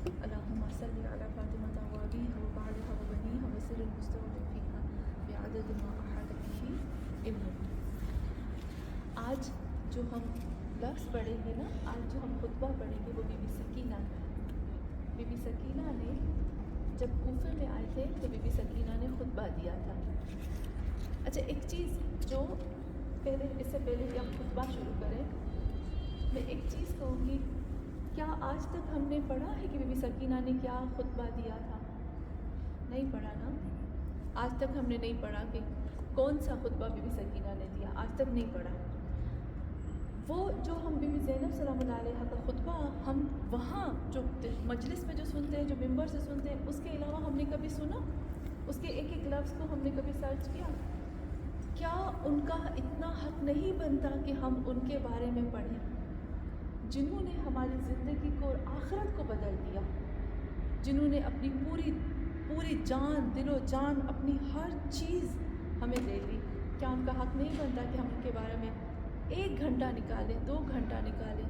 اللهم صل على فاطمة وأبيها وبعلها وبنيها وسر المستودع فيها بعدد ما أحاط به علمك. آج جو ہم لفظ پڑھیں گے نا، آج جو ہم خطبہ پڑھیں گے وہ بی بی سکینہ کا ہے. بی بی سکینہ نے جب کوفے میں آئے تھے تو بی بی سکینہ نے خطبہ دیا تھا. اچھا، ایک چیز جو اس سے پہلے کہ ہم خطبہ شروع کریں، میں ایک چیز کہوں گی، کیا آج تک ہم نے پڑھا ہے کہ بی بی سکینہ نے کیا خطبہ دیا تھا؟ نہیں پڑھا نا. آج تک ہم نے نہیں پڑھا کہ کون سا خطبہ بی بی سکینہ نے دیا، آج تک نہیں پڑھا. وہ جو ہم بی بی زینب سلام اللہ علیہا کا خطبہ ہم وہاں جو مجلس میں جو سنتے ہیں، جو ممبر سے سنتے ہیں، اس کے علاوہ ہم نے کبھی سنا؟ اس کے ایک ایک لفظ کو ہم نے کبھی سرچ کیا؟ کیا ان کا اتنا حق نہیں بنتا کہ ہم ان کے بارے میں پڑھیں، جنہوں نے ہماری زندگی کو اور آخرت کو بدل دیا، جنہوں نے اپنی پوری جان، دل و جان، اپنی ہر چیز ہمیں دے دی؟ کیا ان کا حق نہیں بنتا کہ ہم ان کے بارے میں 1 گھنٹہ نکالیں، 2 گھنٹہ نکالیں،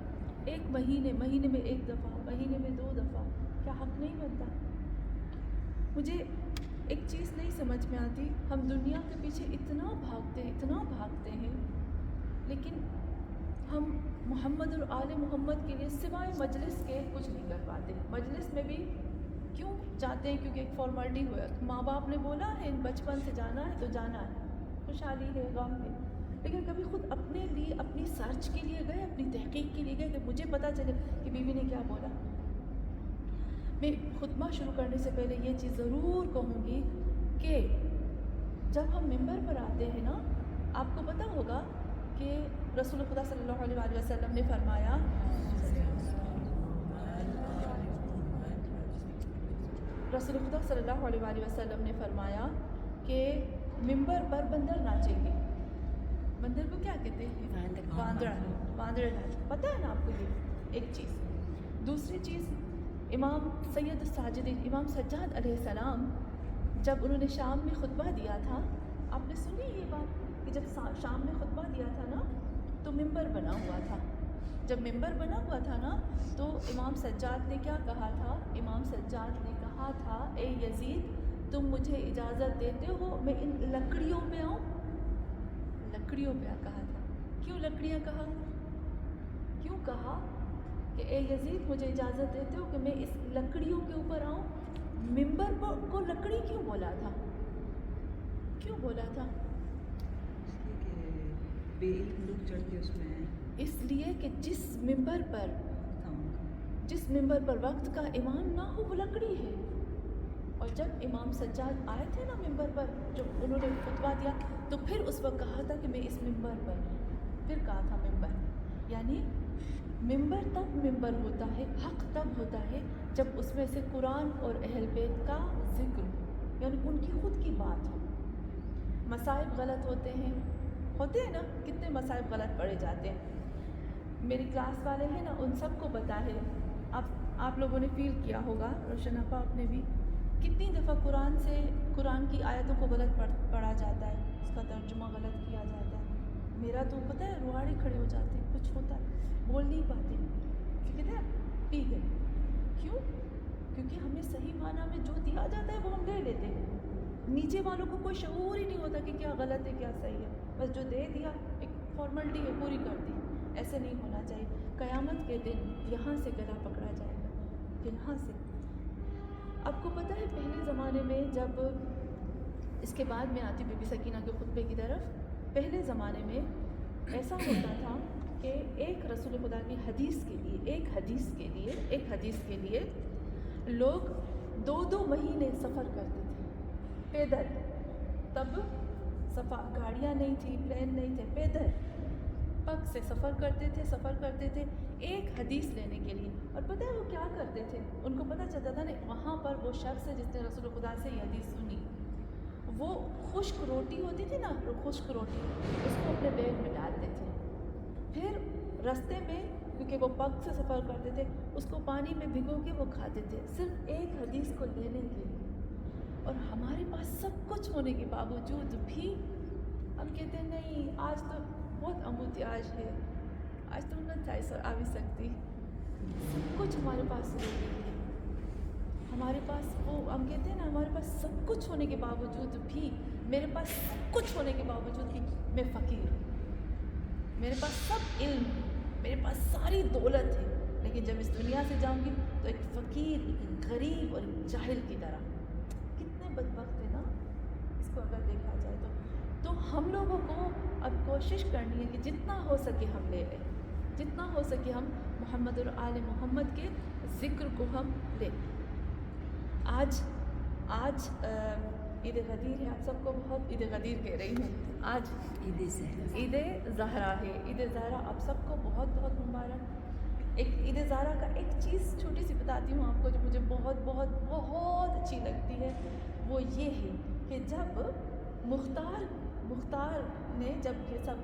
ایک مہینے میں 1 دفعہ، مہینے میں 2 دفعہ؟ کیا حق نہیں بنتا؟ مجھے ایک چیز نہیں سمجھ میں آتی، ہم دنیا کے پیچھے اتنا بھاگتے ہیں، لیکن ہم محمد اور آل محمد کے لیے سوائے مجلس کے کچھ نہیں کر پاتے. مجلس میں بھی کیوں جاتے ہیں؟ کیونکہ ایک فارملٹی ہوا، ماں باپ نے بولا ہے بچپن سے جانا ہے تو جانا ہے، خوشحالی ہے، غم ہے. لیکن کبھی خود اپنے لیے، اپنی سرچ کے لیے گئے، اپنی تحقیق کے لیے گئے کہ مجھے پتہ چلے کہ بیوی نے کیا بولا. میں خطبہ شروع کرنے سے پہلے یہ چیز ضرور کہوں گی کہ جب ہم ممبر پر آتے ہیں نا، آپ کو پتہ ہوگا کہ رسول خدا صلی اللہ علیہ وآلہ وسلم نے فرمایا، رسول خدا صلی اللہ علیہ وآلہ وسلم نے فرمایا کہ ممبر پر بندر ناچیں گے. بندر کو کیا کہتے ہیں؟ واندڑ ناچ. پتہ ہے نا آپ کو یہ ایک چیز. دوسری چیز، امام سید الساجدین، امام سجاد علیہ السلام، جب انہوں نے شام میں خطبہ دیا تھا، آپ نے سنی یہ بات کہ جب شام میں خطبہ دیا تھا نا تو ممبر بنا ہوا تھا. جب ممبر بنا ہوا تھا نا تو امام سجاد نے کیا کہا تھا؟ امام سجاد نے کہا تھا، اے یزید، تم مجھے اجازت دیتے ہو میں ان لکڑیوں پہ آؤں؟ لکڑیوں پہ کہا تھا. کیوں لکڑیاں کہا؟ کیوں کہا کہ اے یزید مجھے اجازت دیتے ہو کہ میں اس لکڑیوں کے اوپر آؤں؟ ممبر کو لکڑی کیوں بولا تھا؟ کیوں بولا تھا؟ بے علم لوگ چڑھ کے اس میں ہیں، اس لیے کہ جس ممبر پر وقت کا امام نہ ہو وہ لکڑی ہے. اور جب امام سجاد آئے تھے نا ممبر پر، جب انہوں نے خطبہ دیا تو پھر اس وقت کہا تھا کہ میں اس ممبر پر ہوں. پھر کہا تھا ممبر. یعنی ممبر تب ممبر ہوتا ہے، حق تب ہوتا ہے جب اس میں سے قرآن اور اہل بیت کا ذکر ہو، یعنی ان کی خود کی بات ہو. مصائب غلط ہوتے ہیں نا، کتنے مصائب غلط پڑھے جاتے ہیں. میری کلاس والے ہیں نا، ان سب کو پتہ ہے. آپ لوگوں نے فیل کیا ہوگا، روشن آپا آپ نے بھی، کتنی دفعہ قرآن کی آیتوں کو غلط پڑھا جاتا ہے، اس کا ترجمہ غلط کیا جاتا ہے. میرا تو پتہ ہے روہاڑے کھڑے ہو جاتے ہیں، کچھ ہوتا ہے، بول نہیں پاتے، کہتے ہیں پی گئے. کیوں؟ کیونکہ ہمیں صحیح معنی میں جو دیا جاتا ہے وہ ہم لے لیتے ہیں. نیچے والوں کو کوئی شعور ہی نہیں ہوتا کہ کیا غلط ہے کیا صحیح ہے، بس جو دے دیا ایک فارملٹی ہے، پوری کر دی. ایسے نہیں ہونا چاہیے. قیامت کے دن یہاں سے گلا پکڑا جائے گا، یہاں سے. آپ کو پتہ ہے پہلے زمانے میں، جب اس کے بعد میں آتی بی بی سکینہ کے خطبے کی طرف، پہلے زمانے میں ایسا ہوتا تھا کہ ایک رسول خدا کی حدیث کے لیے لوگ 2 مہینے سفر کرتے تھے پیدل. تب گاڑیاں نہیں تھی، پلین نہیں تھے، پیدل پگ سے سفر کرتے تھے ایک حدیث لینے کے لیے. اور پتہ ہے وہ کیا کرتے تھے؟ ان کو پتہ چلتا تھا نا وہاں پر وہ شخص ہے جس نے رسول خدا سے یہ حدیث سنی، وہ خشک روٹی ہوتی تھی نا، خشک روٹی، اس کو اپنے بیگ میں ڈالتے تھے. پھر رستے میں، کیونکہ وہ پگ سے سفر کرتے تھے، اس کو پانی میں بھگو کے وہ کھاتے تھے، صرف ایک حدیث کو لینے کے لیے. اور ہمارے پاس سب کچھ ہونے کے باوجود بھی ہم کہتے ہیں نہیں، آج تو بہت امتیاج ہے، آج تو نہ آ بھی سکتی. سب کچھ ہمارے پاس ضروری ہے. ہمارے پاس وہ ہم کہتے ہیں نا ہمارے پاس سب کچھ ہونے کے باوجود بھی میرے پاس سب کچھ ہونے کے باوجود بھی میں فقیر ہوں. میرے پاس سب علم ہے, میرے پاس ساری دولت ہے, لیکن جب اس دنیا سے جاؤں گی تو ایک فقیر, ایک غریب اور ایک جاہل کی طرح. کتنے بدبخت ہیں نا اس کو اگر دیکھا جائے تو ہم لوگوں کو اب کوشش کرنی ہے کہ جتنا ہو سکے ہم لے لیں, جتنا ہو سکے ہم محمد اور آل محمد کے ذکر کو ہم لیں. آج عید غدیر ہے, آپ سب کو بہت عید غدیر کہہ رہی ہوں. آج عید زہرا ہے. عید زہرا آپ سب کو بہت بہت مبارک. ایک عید زہرا کا ایک چیز چھوٹی سی بتاتی ہوں آپ کو جو مجھے بہت بہت بہت اچھی لگتی ہے. وہ یہ ہے کہ جب مختار نے جب یہ سب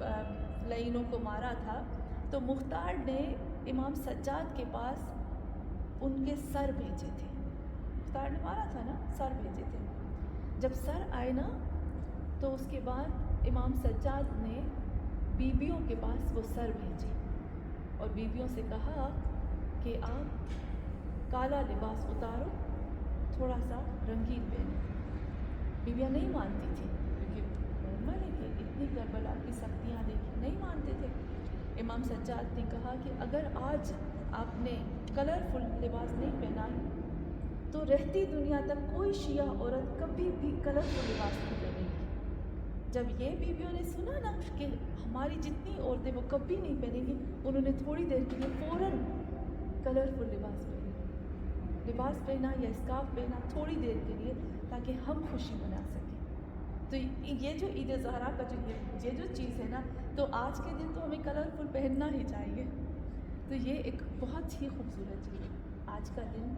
لعینوں کو مارا تھا تو مختار نے امام سجاد کے پاس ان کے سر بھیجے تھے. مختار نے مارا تھا نا, سر بھیجے تھے. جب سر آئے نا تو اس کے بعد امام سجاد نے بیویوں کے پاس وہ سر بھیجے اور بیویوں سے کہا کہ آپ کالا لباس اتارو, تھوڑا سا رنگین پہنو. بیویاں نہیں مانتی تھیں کیونکہ نارمل ہے کہ اتنی کربلا کی سختیاں دیکھی, نہیں مانتے تھے. امام سجاد نے کہا کہ اگر آج آپ نے کلرفل لباس نہیں پہنائی تو رہتی دنیا تک کوئی شیعہ عورت کبھی بھی کلرفل لباس نہیں پہنے گی. جب یہ بیویوں نے سنا نا کہ ہماری جتنی عورتیں وہ کبھی نہیں پہنیں گی, انہوں نے تھوڑی دیر کے لیے فوراً کلرفل لباس پہنا یا اسکارف پہنا تھوڑی دیر کے لیے تاکہ ہم خوشی منا سکیں. تو یہ جو عید زہرا کا یہ جو چیز ہے نا, تو آج کے دن تو ہمیں کلرفل پہننا ہی چاہیے. تو یہ ایک بہت ہی خوبصورت چیز ہے. آج کا دن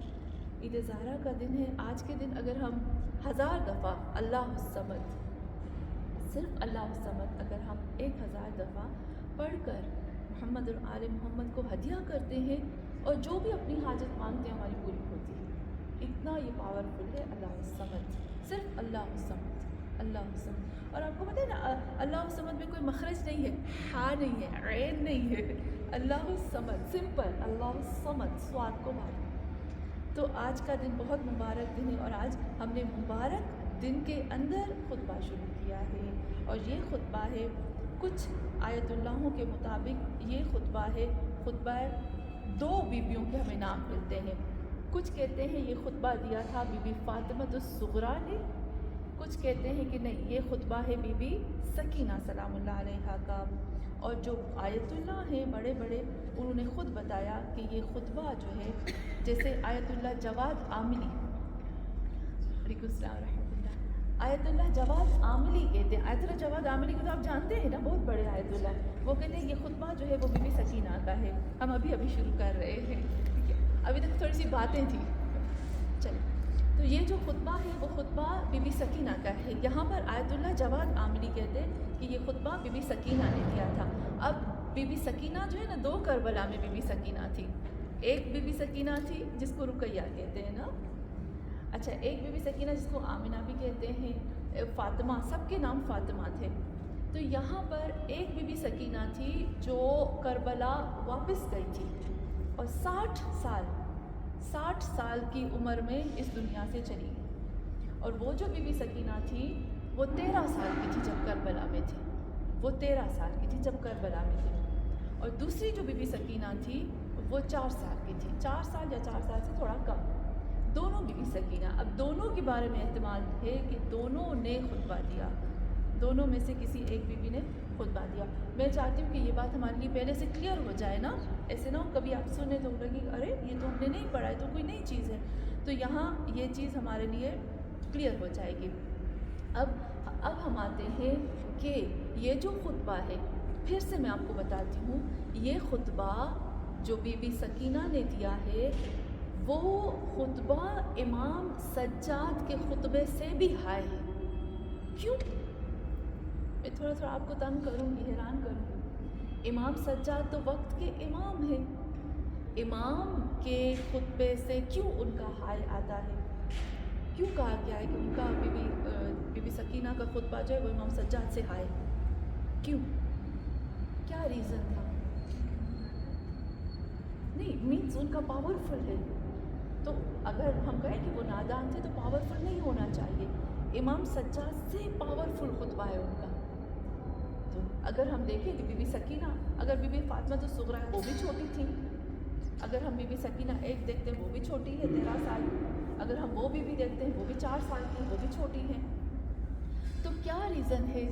عید زہرا کا دن ہے. آج کے دن اگر ہم 1000 دفعہ اللہ الصمد, صرف اللہ الصمد اگر ہم 1000 دفعہ پڑھ کر محمد اور آل محمد کو ہدیہ کرتے ہیں اور جو بھی اپنی حاجت مانگتے ہیں ہماری پوری ہوتی ہے. اتنا یہ پاورفل ہے اللہ الصمد, صرف اللہ الصمد, اللہ الصمد. اور آپ کو پتہ ہے نا اللہ الصمد میں کوئی مخرج نہیں ہے, ہا نہیں ہے, عین نہیں ہے, اللہ الصمد سمپل, اللہ الصمد سواد کو بھائی. تو آج کا دن بہت مبارک دن ہے اور آج ہم نے مبارک دن کے اندر خطبہ شروع کیا ہے. اور یہ خطبہ ہے کچھ آیت اللہوں کے مطابق, یہ خطبہ ہے خطبہ 2 بیویوں کے ہمیں نام ملتے ہیں. کچھ کہتے ہیں یہ خطبہ دیا تھا بی بی فاطمہ الصغریٰ نے, کچھ کہتے ہیں کہ نہیں یہ خطبہ ہے بی بی سکینہ سلام اللہ علیہا کا. اور جو آیت اللہ ہیں بڑے بڑے, انہوں نے خود بتایا کہ یہ خطبہ جو ہے, جیسے آیت اللہ جواد عاملی, علیکم السلام ورحمۃ اللہ, آیت اللہ جواد عاملی کہتے ہیں. آیت اللہ جواد عاملی کو تو آپ جانتے ہیں نا, بہت بڑے آیت اللہ. وہ کہتے ہیں یہ خطبہ جو ہے وہ بی بی سکینہ کا ہے. ہم ابھی شروع کر رہے ہیں, ٹھیک ہے, ابھی تک تھوڑی سی باتیں تھیں. چلیں, تو یہ جو خطبہ ہے وہ خطبہ بی بی سکینہ کا ہے. یہاں پر آیت اللہ جواد عاملی کہتے ہیں کہ یہ خطبہ بی بی سکینہ نے دیا تھا. اب بی بی سکینہ جو ہے نا, 2 کربلا میں بی بی سکینہ تھی. ایک بی بی سکینہ تھی جس کو رقیہ کہتے ہیں نا, اچھا, ایک بی بی سکینہ جس کو آمنہ بھی کہتے ہیں, فاطمہ, سب کے نام فاطمہ تھے. تو یہاں پر ایک بی بی سکینہ تھی جو کربلا واپس گئی تھی اور 60 سال کی عمر میں اس دنیا سے چلی گئی. اور وہ جو بی بی سکینہ تھی وہ 13 سال کی تھی جب کربلا میں تھی, وہ 13 سال کی تھی جب کربلا میں تھی. اور دوسری جو بی بی سکینہ تھی وہ 4 سال کی تھی, 4 سال یا 4 سال سے تھوڑا کم. دونوں بی بی سکینہ, اب دونوں کے بارے میں احتمال ہے کہ دونوں نے خطبہ دیا, دونوں میں سے کسی ایک بی بی نے خطبہ دیا. میں چاہتی ہوں کہ یہ بات ہمارے لیے پہلے سے کلیئر ہو جائے نا, ایسے نہ ہو کبھی آپ سنیں تو لگے ارے یہ تو ہم نے نہیں پڑھا ہے, تو کوئی نئی چیز ہے. تو یہاں یہ چیز ہمارے لیے کلیئر ہو جائے گی. اب ہم آتے ہیں کہ یہ جو خطبہ ہے, پھر سے میں آپ کو بتاتی ہوں, یہ خطبہ جو بی بی سکینہ نے دیا ہے وہ خطبہ امام سجاد کے خطبے سے بھی ہائی ہے. کیوں؟ میں تھوڑا آپ کو تنگ کروں گی, حیران کروں گی. امام سجاد تو وقت کے امام ہیں, امام کے خطبے سے کیوں ان کا ہائی آتا ہے؟ کیوں کہا گیا ہے کہ ان کا بی بی سکینہ کا خطبہ جو ہے وہ امام سجاد سے ہائی؟ کیوں؟ کیا ریزن تھا؟ نہیں مینس ان کا پاورفل ہے, تو اگر ہم کہیں کہ وہ نادان تھے تو پاورفل نہیں ہونا چاہیے. امام سجاد سے پاورفل خطبہ ہے ان کا. تو اگر ہم دیکھیں کہ بی بی سکینہ، اگر بی بی فاطمہ الصغریٰ وہ بھی چھوٹی تھیں، اگر ہم بی بی سکینہ ایک دیکھتے ہیں وہ بھی چھوٹی ہے 13 سال، اگر ہم وہ بی بی دیکھتے ہیں وہ بھی 4 سال کی، وہ بھی چھوٹی ہیں. تو کیا ریزن ہے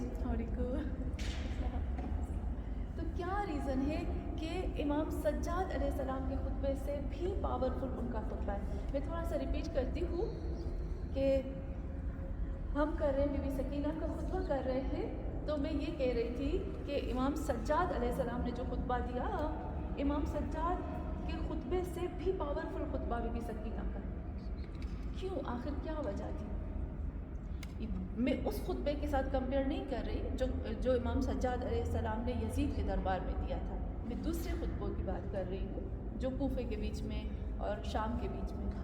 تو کیا ریزن ہے کہ امام سجاد علیہ السلام کے خطبے سے بھی پاورفل ان کا خطبہ ہے؟ میں تھوڑا سا ریپیٹ کرتی ہوں کہ ہم کر رہے ہیں، بی بی سکینہ کا خطبہ کر رہے ہیں، تو میں یہ کہہ رہی تھی کہ امام سجاد علیہ السلام نے جو خطبہ دیا، امام سجاد کے خطبے سے بھی پاورفل خطبہ بی بی سکینہ کا. کیوں؟ آخر کیا وجہ تھی؟ میں اس خطبے کے ساتھ کمپیئر نہیں کر رہی جو امام سجاد علیہ السلام نے یزید کے دربار میں دیا تھا. میں دوسرے خطبوں کی بات کر رہی ہوں جو کوفے کے بیچ میں اور شام کے بیچ میں تھا.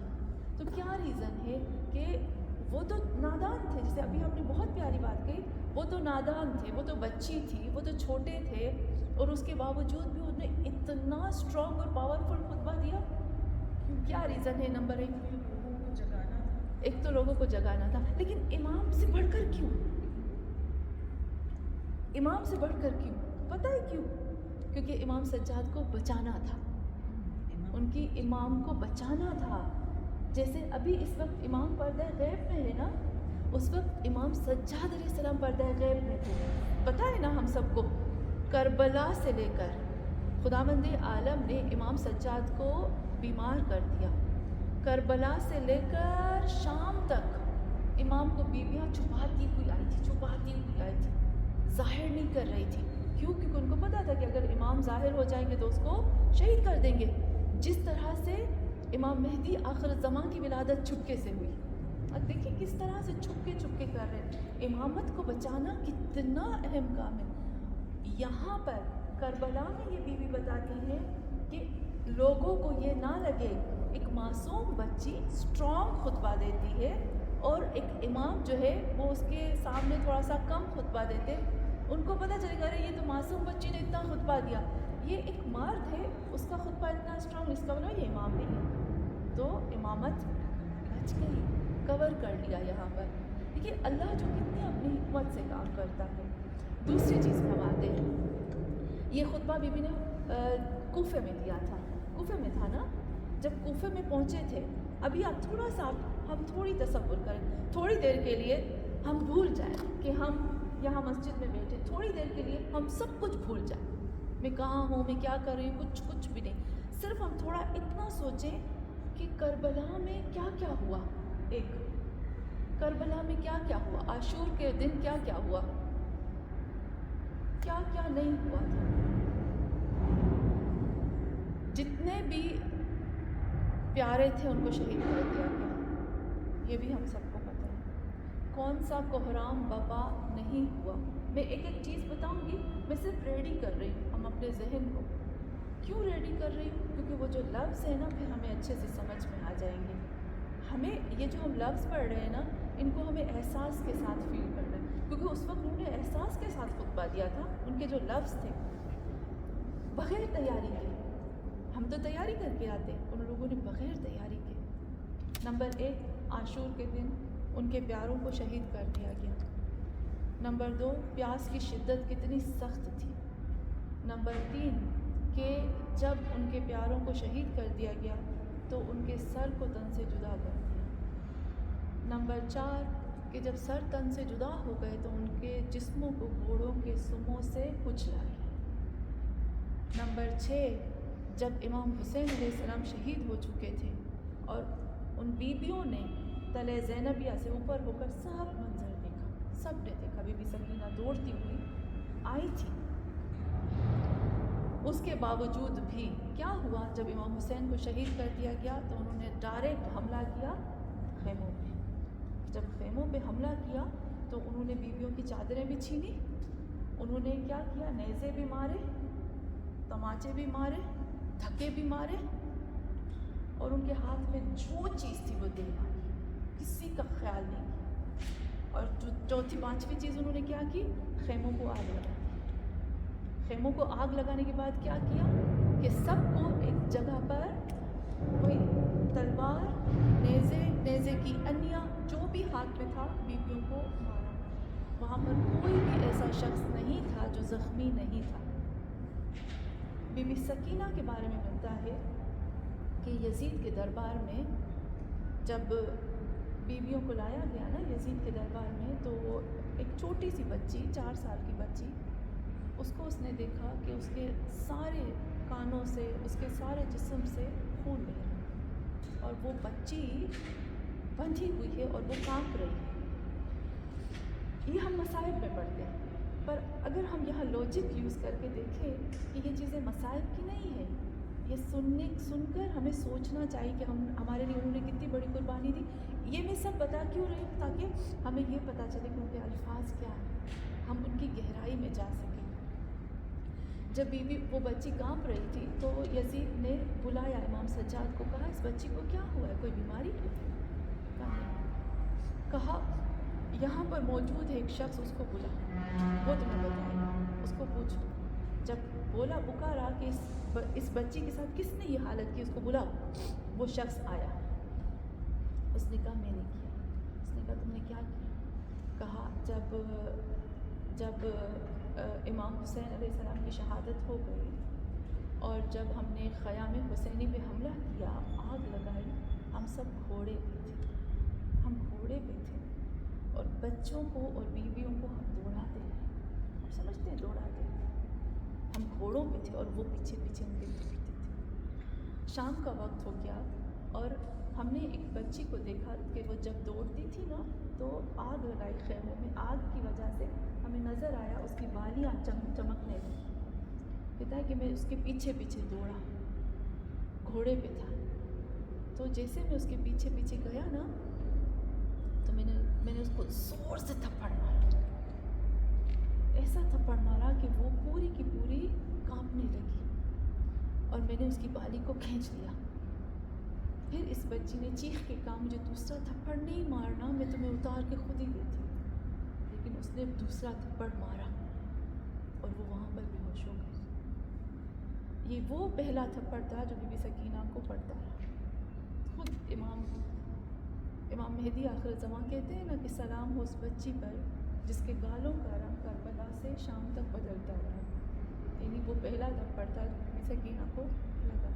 تو کیا ریزن ہے کہ وہ تو نادان تھے، جیسے ابھی ہم نے بہت پیاری بات کہی، وہ تو نادان تھے، وہ تو بچی تھی، وہ تو چھوٹے تھے، اور اس کے باوجود بھی انہوں نے اتنا اسٹرانگ اور پاورفل خطبہ دیا. کیا ریزن ہے؟ نمبر 1 لوگوں کو جگانا تھا. ایک تو لوگوں کو جگانا تھا، لیکن امام سے بڑھ کر کیوں؟ امام سے بڑھ کر کیوں؟ پتہ ہے کیوں؟ کیونکہ امام سجاد کو بچانا تھا، ان کی امام کو بچانا تھا. جیسے ابھی اس وقت امام پردہ غیب میں ہے نا، اس وقت امام سجاد علیہ السلام پردہ غیب میں تھے. پتہ ہے نا ہم سب کو، کربلا سے لے کر خداوند عالم نے امام سجاد کو بیمار کر دیا. کربلا سے لے کر شام تک امام کو بیویاں چھپاتی ہوئی آئی تھی، ظاہر نہیں کر رہی تھی. کیوں؟ کیونکہ ان کو پتہ تھا کہ اگر امام ظاہر ہو جائیں گے تو اس کو شہید کر دیں گے. جس طرح سے امام مہدی آخر الزمان کی ولادت چھپکے سے ہوئی. اب دیکھیں کس طرح سے چھپکے کر رہے ہیں. امامت کو بچانا کتنا اہم کام ہے. یہاں پر کربلا میں یہ بیوی بتاتی ہے کہ لوگوں کو یہ نہ لگے ایک معصوم بچی اسٹرانگ خطبہ دیتی ہے اور ایک امام جو ہے وہ اس کے سامنے تھوڑا سا کم خطبہ دیتے. ان کو پتہ چلے گا ارے یہ تو معصوم بچی نے اتنا خطبہ دیا، یہ ایک مرد ہے اس کا خطبہ اتنا اسٹرانگ، اس کا بنا یہ امام نہیں ہے. تو امامت بچ گئی، کور کر لیا یہاں پر. دیکھیے اللہ جو کتنی اپنی حکمت سے کام کرتا ہے. دوسری چیز ہم آتے ہیں، یہ خطبہ بی بی نے کوفے میں دیا تھا. کوفے میں تھا نا، جب کوفے میں پہنچے تھے، ابھی آپ تھوڑا سا ہم تھوڑی تصور کریں، تھوڑی دیر کے لیے ہم بھول جائیں کہ ہم یہاں مسجد میں بیٹھے، تھوڑی دیر کے لیے ہم سب کچھ بھول جائیں، میں کہاں ہوں، میں کیا کر رہی ہوں، کچھ بھی نہیں. صرف ہم تھوڑا اتنا سوچیں کہ کربلا میں کیا کیا ہوا. ایک کربلا میں کیا کیا ہوا، عاشور کے دن کیا کیا ہوا، کیا کیا نہیں ہوا تھا. جتنے بھی پیارے تھے ان کو شہید کر دیا گیا، یہ بھی ہم سب کو پتہ ہے. کون سا کوہرام بپا نہیں ہوا. میں ایک چیز بتاؤں گی، میں صرف ریڈی کر رہی ہوں ہم اپنے ذہن کو. کیوں ریڈی کر رہی ہوں؟ کیونکہ وہ جو لفظ ہیں نا پھر ہمیں اچھے سے سمجھ میں آ جائیں گے. ہمیں یہ جو ہم لفظ پڑھ رہے ہیں نا، ان کو ہمیں احساس کے ساتھ فیل کرنا ہے، کیونکہ اس وقت انہوں نے احساس کے ساتھ خطبہ دیا تھا. ان کے جو لفظ تھے بغیر تیاری کے، ہم تو تیاری کر کے آتے، ان لوگوں نے بغیر تیاری کے. نمبر 1 عاشور کے دن ان کے پیاروں کو شہید کر دیا گیا. نمبر 2 پیاس کی شدت کتنی سخت تھی. نمبر 3 کہ جب ان کے پیاروں کو شہید کر دیا گیا تو ان کے سر کو تن سے جدا کر دیا. نمبر 4 کہ جب سر تن سے جدا ہو گئے تو ان کے جسموں کو گھوڑوں کے سموں سے کچلا گیا. نمبر 6 جب امام حسین علیہ السلام شہید ہو چکے تھے اور ان بیویوں نے تلے زینبیہ سے اوپر ہو کر سب منظر دیکھا، سب نے دیکھا. بی بی سکینہ دوڑتی ہوئی آئی تھی. اس کے باوجود بھی کیا ہوا، جب امام حسین کو شہید کر دیا گیا تو انہوں نے ڈائریکٹ حملہ کیا خیموں پہ. جب خیموں پہ حملہ کیا تو انہوں نے بیویوں کی چادریں بھی چھینی. انہوں نے کیا کیا، نیزے بھی مارے، تماچے بھی مارے، دھکے بھی مارے، اور ان کے ہاتھ میں جو چیز تھی وہ دے ماری، کسی کا خیال نہیں کیا. اور جو چوتھی پانچویں چیز انہوں نے کیا کی، خیموں کو آگ لگا دی. خیموں کو آگ لگانے کے بعد کیا کیا کہ سب کو ایک جگہ پر وہی تلوار، نیزے کی انیا جو بھی ہاتھ میں تھا بیویوں کو مارا. وہاں پر کوئی بھی ایسا شخص نہیں تھا جو زخمی نہیں تھا. بی بی سکینہ کے بارے میں ملتا ہے کہ یزید کے دربار میں جب بیویوں کو لایا گیا نا یزید کے دربار میں، تو وہ ایک چھوٹی سی بچی 4 سال کی بچی، اس کو اس نے دیکھا کہ اس کے سارے کانوں سے، اس کے سارے جسم سے خون بہہ رہا ہے اور وہ بچی بندھی ہوئی ہے اور وہ کانپ رہی ہے. یہ ہم مصائب میں پڑھتے ہیں، پر اگر ہم یہاں لاجک یوز کر کے دیکھیں کہ یہ چیزیں مصائب کی نہیں ہیں، یہ سن کر ہمیں سوچنا چاہیے کہ ہمارے لیے انہوں نے کتنی بڑی قربانی دی. یہ میں سب بتا کیوں رہی ہوں؟ تاکہ ہمیں یہ پتہ چلے کہ ان کے الفاظ کیا ہیں، ہم ان کی گہرائی میں جا سکیں. جب وہ بچی کانپ رہی تھی تو یزید نے بلایا امام سجاد کو، کہا اس بچی کو کیا ہوا ہے، کوئی بیماری ہے؟ کہا یہاں پر موجود ہے ایک شخص، اس کو بلا، وہ تمہیں بتائے گا، اس کو پوچھ. جب بولا پکارا کہ اس بچی کے ساتھ کس نے یہ حالت کی، اس کو بلاؤ. وہ شخص آیا، اس نے کہا میں نے کیا. اس نے کہا تم نے کیا کیا؟ کہا جب امام حسین علیہ السلام کی شہادت ہو گئی اور جب ہم نے خیام حسینی پہ حملہ کیا، آگ لگائی، ہم سب گھوڑے پہ تھے، اور بچوں کو اور بیویوں کو ہم دوڑاتے رہے. آپ سمجھتے ہیں دوڑاتے رہے، ہم گھوڑوں پہ تھے اور وہ پیچھے ان کے دوڑتے تھے. شام کا وقت ہو گیا اور ہم نے ایک بچی کو دیکھا کہ وہ جب دوڑتی تھی نا تو آگ لگائی خیموں میں، آگ کی وجہ سے ہمیں نظر آیا اس کی بالیاں چمکنے لگی. کہتا ہے کہ میں اس کے پیچھے دوڑا، گھوڑے پہ تھا. تو جیسے میں اس کے پیچھے گیا نا تو میں نے اس کو زور سے تھپڑ مارا، ایسا تھپڑ مارا کہ وہ پوری کی پوری کانپنے لگی اور میں نے اس کی بالی کو کھینچ لیا. پھر اس بچی نے چیخ کے کہا مجھے دوسرا تھپڑ نہیں مارنا، میں تمہیں اتار کے خود ہی دیتی. لیکن اس نے دوسرا تھپڑ مارا اور وہ وہاں پر بے ہوش ہو گئی. یہ وہ پہلا تھپڑ تھا جو بی بی سکینہ کو پڑتا رہا. خود امام مہدی آخر زمان کہتے ہیں نا کہ سلام ہو اس بچی پر جس کے گالوں کا رنگ کربلا سے شام تک بدلتا رہا. یعنی وہ پہلا تھپڑ تھا جو بی بی سکینہ کو لگا.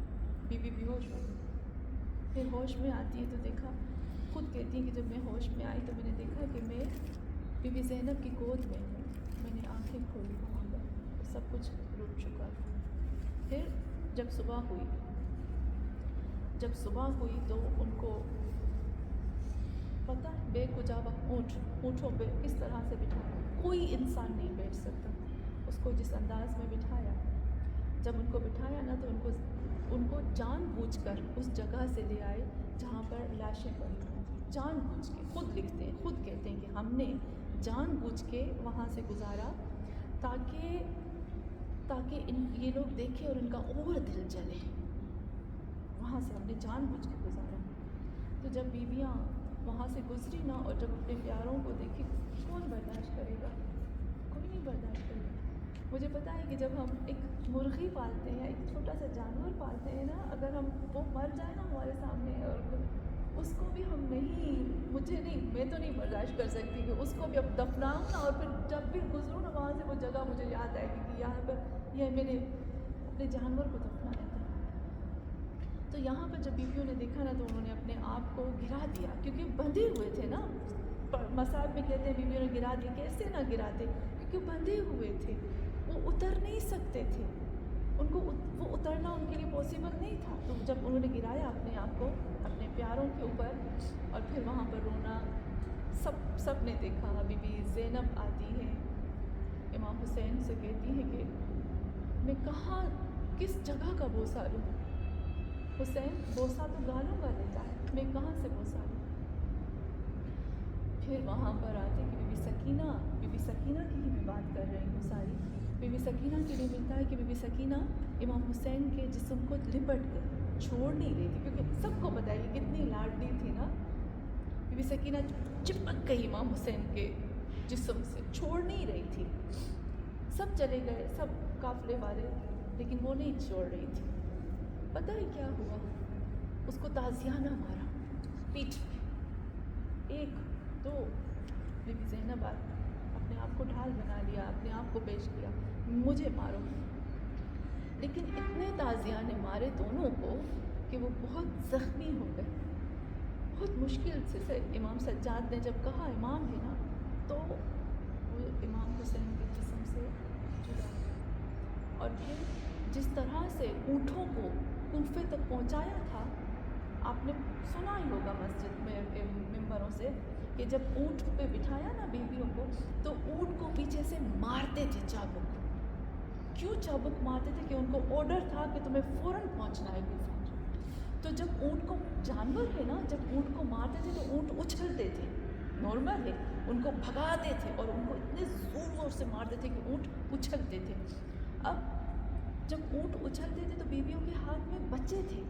بی بی ہوش ہو گئی. پھر ہوش میں آتی ہے تو دیکھا، خود کہتی ہیں کہ جب میں ہوش میں آئی تو میں نے دیکھا کہ میں بی بی زینب کی گود میں ہوں. میں نے آنکھیں کھولی، وہاں پر سب کچھ رک چکا تھا. پھر جب صبح ہوئی تو ان کو پتہ بے کجاوا اونٹوں پہ کس طرح سے بٹھایا، کوئی انسان نہیں بیٹھ سکتا. اس کو جس انداز میں بٹھایا، جب ان کو بٹھایا نا تو ان کو جان بوجھ کر اس جگہ سے لے آئے جہاں پر لاشیں پڑی ہوئی تھیں. جان بوجھ کے، خود کہتے ہیں کہ ہم نے جان بوجھ کے وہاں سے گزارا تاکہ یہ لوگ دیکھیں اور ان کا اور دل جلے. وہاں سے ہم نے جان بوجھ کے گزارا. تو جب بیویاں وہاں سے گزری نا اور جب اپنے پیاروں کو دیکھی، کون برداشت کرے گا؟ کوئی نہیں برداشت کرے گا. مجھے پتہ ہے کہ جب ہم ایک مرغی پالتے ہیں، ایک چھوٹا سا جانور پالتے ہیں نا، اگر وہ مر جائے نا ہمارے سامنے اور اس کو بھی میں تو نہیں برداشت کر سکتی کہ اس کو بھی اب دفناؤں نا، اور پھر جب بھی گزروں نا وہاں سے وہ جگہ مجھے یاد آئے گی کہ یہاں پر یہ میں نے اپنے جانور کو دفنایا تھا. تو یہاں پر جب بیویوں نے دیکھا نا تو انہوں نے اپنے آپ کو گرا دیا، کیونکہ بندھے ہوئے تھے نا. مصائب میں کہتے ہیں بیویوں نے گرا دیا. کیسے نہ گراتے؟ کیونکہ بندھے ہوئے تھے، وہ اتر نہیں سکتے تھے. ان کو وہ اترنا ان کے لیے پاسبل نہیں تھا. تو جب انہوں نے گرایا اپنے آپ کو اپنے پیاروں کے اوپر اور پھر وہاں پر رونا، سب نے دیکھا. بی بی زینب آتی ہے، امام حسین سے کہتی ہے کہ میں کس جگہ کا بوسہ لوں؟ حسین بوسہ تو گالوں کا لیتا ہے، میں کہاں سے بوسہ لوں؟ پھر وہاں پر آتے کہ بی بی سکینہ کی ہی میں بات کر رہی ہوں ساری. بی بی سکینہ کے لیے ملتا ہے کہ بی بی سکینہ امام حسین کے جسم کو لپٹ گئی، چھوڑ نہیں رہی تھی، کیونکہ سب کو پتہ ہے کہ کتنی لاڈلی تھی نا. بی بی سکینہ چپک گئی امام حسین کے جسم سے، چھوڑ نہیں رہی تھی. سب چلے گئے، سب قافلے والے، لیکن وہ نہیں چھوڑ رہی تھی. پتہ ہے کیا ہوا؟ اس کو تازیانہ مارا پیٹھ پہ، 1 2، بی بی زینب اپنے آپ کو ڈھال بنا لیا، اپنے آپ کو پیش کیا، مجھے مارو. لیکن اتنے تازیانے مارے دونوں کو کہ وہ بہت زخمی ہو گئے. بہت مشکل سے امام سجاد نے جب کہا امام ہے نا، تو وہ امام حسین کے جسم سے جدا ہوا. اور پھر جس طرح سے اونٹوں کو کوفے تک پہنچایا تھا، آپ نے سنا ہی ہوگا مسجد میں ممبروں سے کہ جب اونٹ پہ بٹھایا نا بیویوں کو، تو اونٹ کو پیچھے سے مارتے تھے چابک. کیوں چابک مارتے تھے؟ کہ ان کو آرڈر تھا کہ تمہیں فوراً پہنچنا ہے کوفہ. تو جب اونٹ کو، جانور ہے نا، جب اونٹ کو مارتے تھے تو اونٹ اچھلتے تھے، نارمل ہے، ان کو بھگاتے تھے اور ان کو اتنے زور زور سے مارتے تھے کہ اونٹ اچھلتے تھے. اب جب اونٹ اچھلتے تھے تو بیویوں کے ہاتھ میں بچے تھے.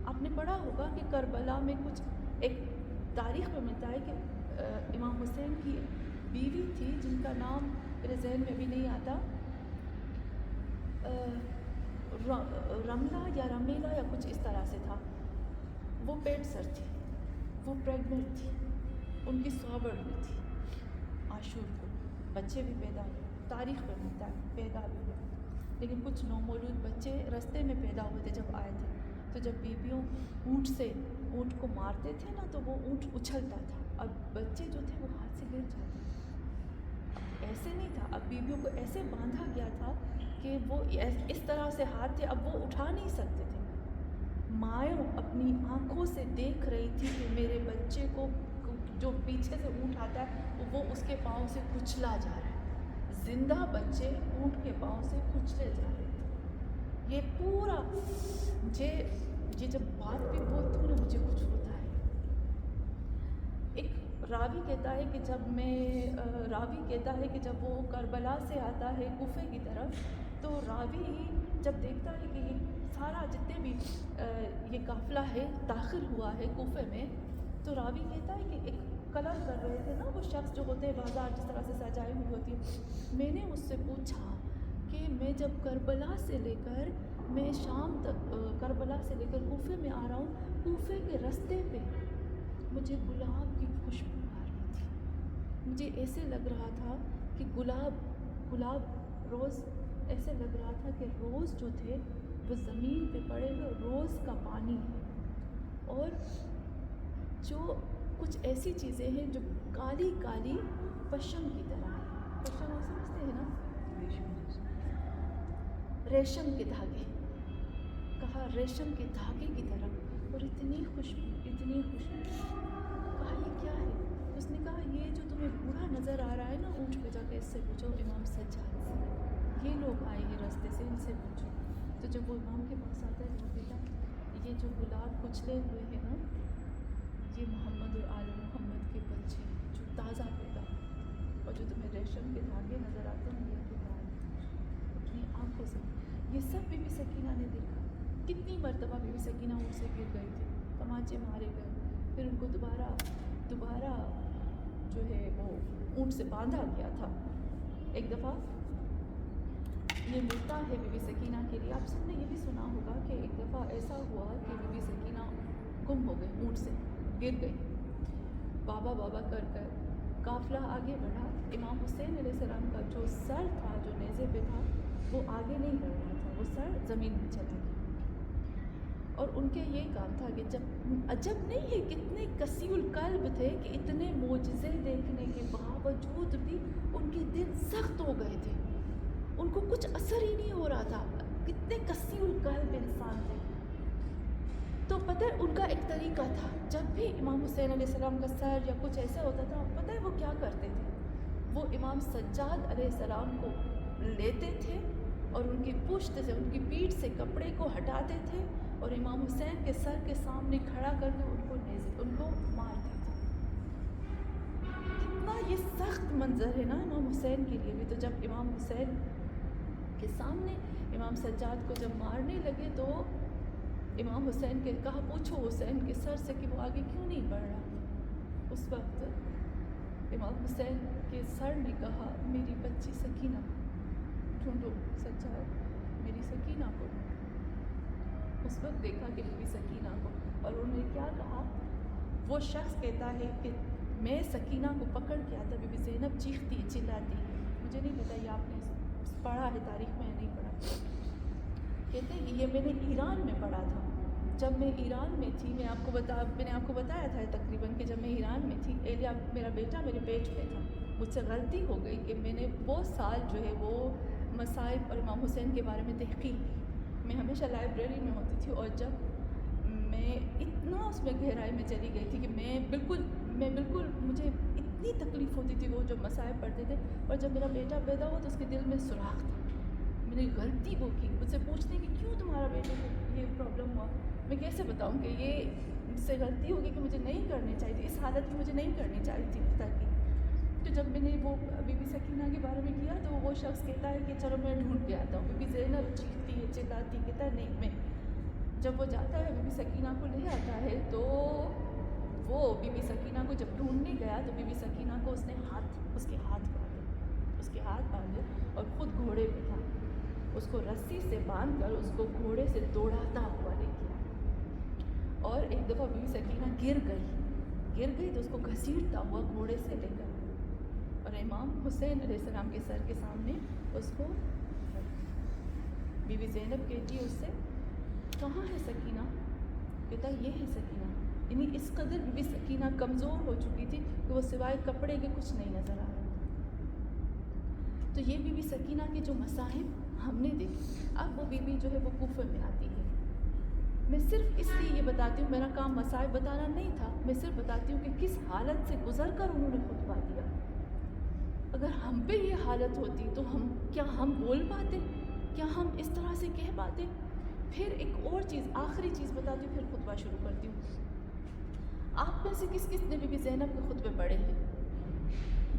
آپ نے پڑھا ہوگا کہ کربلا میں کچھ ایک تاریخ میں ملتا ہے کہ امام حسین کی بیوی تھی جن کا نام میرے ذہن میں بھی نہیں آتا، رملہ یا رمیلا یا کچھ اس طرح سے تھا. وہ پیٹ سر تھی، وہ پریگننٹ تھی، ان کی سوبر ہوئی تھی. عاشور کو بچے بھی پیدا ہوئے، تاریخ میں ملتا ہے پیدا بھی ہوئے، لیکن کچھ نومولود بچے رستے میں پیدا ہوئے تھے جب آئے تھے. تو جب بیویوں اونٹ کو مارتے تھے نا، تو وہ اونٹ اچھلتا تھا اور بچے جو تھے وہ ہاتھ سے گر جاتے تھے. اب ایسے نہیں تھا، اب بیویوں کو ایسے باندھا گیا تھا کہ وہ اس طرح سے ہاتھ تھے، اب وہ اٹھا نہیں سکتے تھے. مائیں اپنی آنکھوں سے دیکھ رہی تھی کہ میرے بچے کو جو پیچھے سے اونٹ آتا ہے وہ اس کے پاؤں سے کچلا جا رہا ہے. زندہ بچے اونٹ کے پاؤں سے کچلے جا رہے تھے. یہ پورا یہ جب بات بھی بولتی ہوں نا مجھے کچھ ہوتا ہے. ایک راوی کہتا ہے کہ جب وہ کربلا سے آتا ہے کوفے کی طرف، تو راوی جب دیکھتا ہے کہ یہ سارا جتنے بھی یہ قافلہ ہے داخل ہوا ہے کوفے میں، تو راوی کہتا ہے کہ ایک کلر کر رہے تھے نا وہ شخص جو ہوتے ہیں بازار جس طرح سے سجائی ہوئی ہوتی ہے. میں نے اس سے پوچھا کہ میں جب کربلا سے لے کر میں شام تک کربلا سے لے کر کوفے میں آ رہا ہوں، کوفے کے رستے پہ مجھے گلاب کی خوشبو آ رہی تھی. مجھے ایسے لگ رہا تھا کہ گلاب روز، ایسے لگ رہا تھا کہ روز جو تھے وہ زمین پہ پڑے ہوئے روز کا پانی ہے. اور جو کچھ ایسی چیزیں ہیں جو کالی کالی پشم کی طرح ہے. پشم آپ سمجھتے ہیں نا، ریشم کے دھاگے، کہا ریشم کے دھاگے کی طرح، اور اتنی خوشبو. کہا یہ کیا ہے؟ اس نے کہا یہ جو تمہیں بوڑھا نظر آ رہا ہے نا، اونٹ پہ جا کے اس سے پوچھو، امام سجاد سے، یہ لوگ آئے ہیں راستے سے، ان سے پوچھو. تو جب وہ امام کے پاس آتا ہے تو وہ کہتا ہے یہ جو گلاب کچلے ہوئے ہیں نا، یہ محمد اور آل محمد کے بچے جو تازہ پیدا ہوئے، اور جو تمہیں ریشم کے دھاگے نظر آتے ہیں یہ اپنی آنکھوں سے. یہ سب بی بی سکینہ نے دیکھا. کتنی مرتبہ بی بی سکینہ اونٹ سے گر گئی تھی، تماچے مارے گئے، پھر ان کو دوبارہ جو ہے وہ اونٹ سے باندھا گیا تھا. ایک دفعہ یہ ملتا ہے بی بی سکینہ کے لیے. آپ سب نے یہ بھی سنا ہوگا کہ ایک دفعہ ایسا ہوا کہ بی بی سکینہ گم ہو گئی، اونٹ سے گر گئی. بابا بابا کر کر قافلہ آگے بڑھا. امام حسین علیہ السلام کا جو سر تھا، جو نیزے پہ تھا، وہ آگے نہیں بڑھ رہا تھا، وہ سر زمین میں چلا گیا. اور ان کے یہی کام تھا کہ جب عجب نہیں ہے کتنے کسی القلب تھے کہ اتنے معجزے دیکھنے کے باوجود بھی ان کے دل سخت ہو گئے تھے، ان کو کچھ اثر ہی نہیں ہو رہا تھا. کتنے کسی القلب انسان تھے. تو پتہ ہے ان کا ایک طریقہ تھا، جب بھی امام حسین علیہ السلام کا سر یا کچھ ایسا ہوتا تھا، پتہ ہے وہ کیا کرتے تھے؟ وہ امام سجاد علیہ السلام کو لیتے تھے اور ان کی پشت سے، ان کی پیٹھ سے کپڑے کو ہٹاتے تھے اور امام حسین کے سر کے سامنے کھڑا کر کے ان کو مارتے تھے. کتنا یہ سخت منظر ہے نا امام حسین کے لیے بھی. تو جب امام حسین کے سامنے امام سجاد کو جب مارنے لگے تو امام حسین کے کہا پوچھو حسین کے سر سے کہ وہ آگے کیوں نہیں بڑھ رہا. اس وقت امام حسین کے سر نے کہا میری بچی سکینہ ڈھونڈو، سجاد میری سکینہ کو. اس وقت دیکھا کہ بی بی سکینہ کو، اور کہا؟ وہ شخص کہتا ہے کہ میں سکینہ کو پکڑ کے آتا، بی بی زینب چیختی ہے، چلاتی ہے. مجھے نہیں پتا یہ آپ نے پڑھا ہے تاریخ میں یا نہیں پڑھا. کہتے ہیں کہ یہ میں نے ایران میں پڑھا تھا. جب میں ایران میں تھی، میں نے آپ کو بتایا تھا تقریباً کہ جب میں ایران میں تھی، ایلیا میرا بیٹا میرے پیٹ پہ تھا. مجھ سے غلطی ہو گئی کہ میں نے وہ سال جو ہے وہ مصائب اور امام حسین کے بارے میں تحقیق کی. میں ہمیشہ لائبریری میں ہوتی تھی، اور جب میں اتنا اس میں گہرائی میں چلی گئی تھی کہ میں بالکل مجھے اتنی تکلیف ہوتی تھی وہ جو مصائب پڑھتے تھے. اور جب میرا بیٹا پیدا ہوا تو اس کے دل میں سوراخ تھا. میں نے غلطی وہ کی، مجھ سے پوچھنے کہ کیوں تمہارا بیٹے کو یہ پرابلم ہوا. میں کیسے بتاؤں کہ یہ مجھ سے غلطی ہوگی کہ مجھے نہیں کرنی چاہیے تھی، اس حالت میں مجھے نہیں کرنی چاہیے تھی تاکہ. تو جب میں نے وہ بی بی سکینہ کے بارے میں کیا تو وہ شخص کہتا ہے کہ چلو میں ڈھونڈ کے آتا ہوں. بی بی زینب چیختی ہے، چلاتی، کہتا ہے نہیں. میں جب وہ جاتا ہے بی بی سکینہ کو لے آتا ہے تو وہ بی بی سکینہ کو جب ڈھونڈنے گیا تو بی بی سکینہ کو اس نے اس کے ہاتھ باندھے اور خود گھوڑے پہ تھا. اس کو رسی سے باندھ کر اس کو گھوڑے سے دوڑاتا ہوا لے گیا. اور ایک دفعہ بی بی سکینہ گر گئی تو اس کو گھسیٹتا ہوا گھوڑے سے لے کر اور امام حسین علیہ السلام کے سر کے سامنے اس کو. بی بی زینب کہتی ہے اس سے کہاں ہے سکینہ؟ کہتا یہ ہے سکینہ. یعنی اس قدر بی بی سکینہ کمزور ہو چکی تھی کہ وہ سوائے کپڑے کے کچھ نہیں نظر آ رہا. تو یہ بی بی سکینہ کے جو مصائب ہم نے دیکھے. اب وہ بی بی جو ہے وہ کوفہ میں آتی ہے. میں صرف اس لیے یہ بتاتی ہوں، میرا کام مصائب بتانا نہیں تھا، میں صرف بتاتی ہوں کہ کس حالت سے گزر کر انہوں نے خطبہ دیا. اگر ہم پہ یہ حالت ہوتی تو کیا ہم بول پاتے؟ کیا ہم اس طرح سے کہہ پاتے؟ پھر ایک اور چیز، آخری چیز بتاتی ہوں، پھر خطبہ شروع کرتی ہوں. آپ میں سے کس نے بی بی زینب کے خطبے پڑھے ہیں؟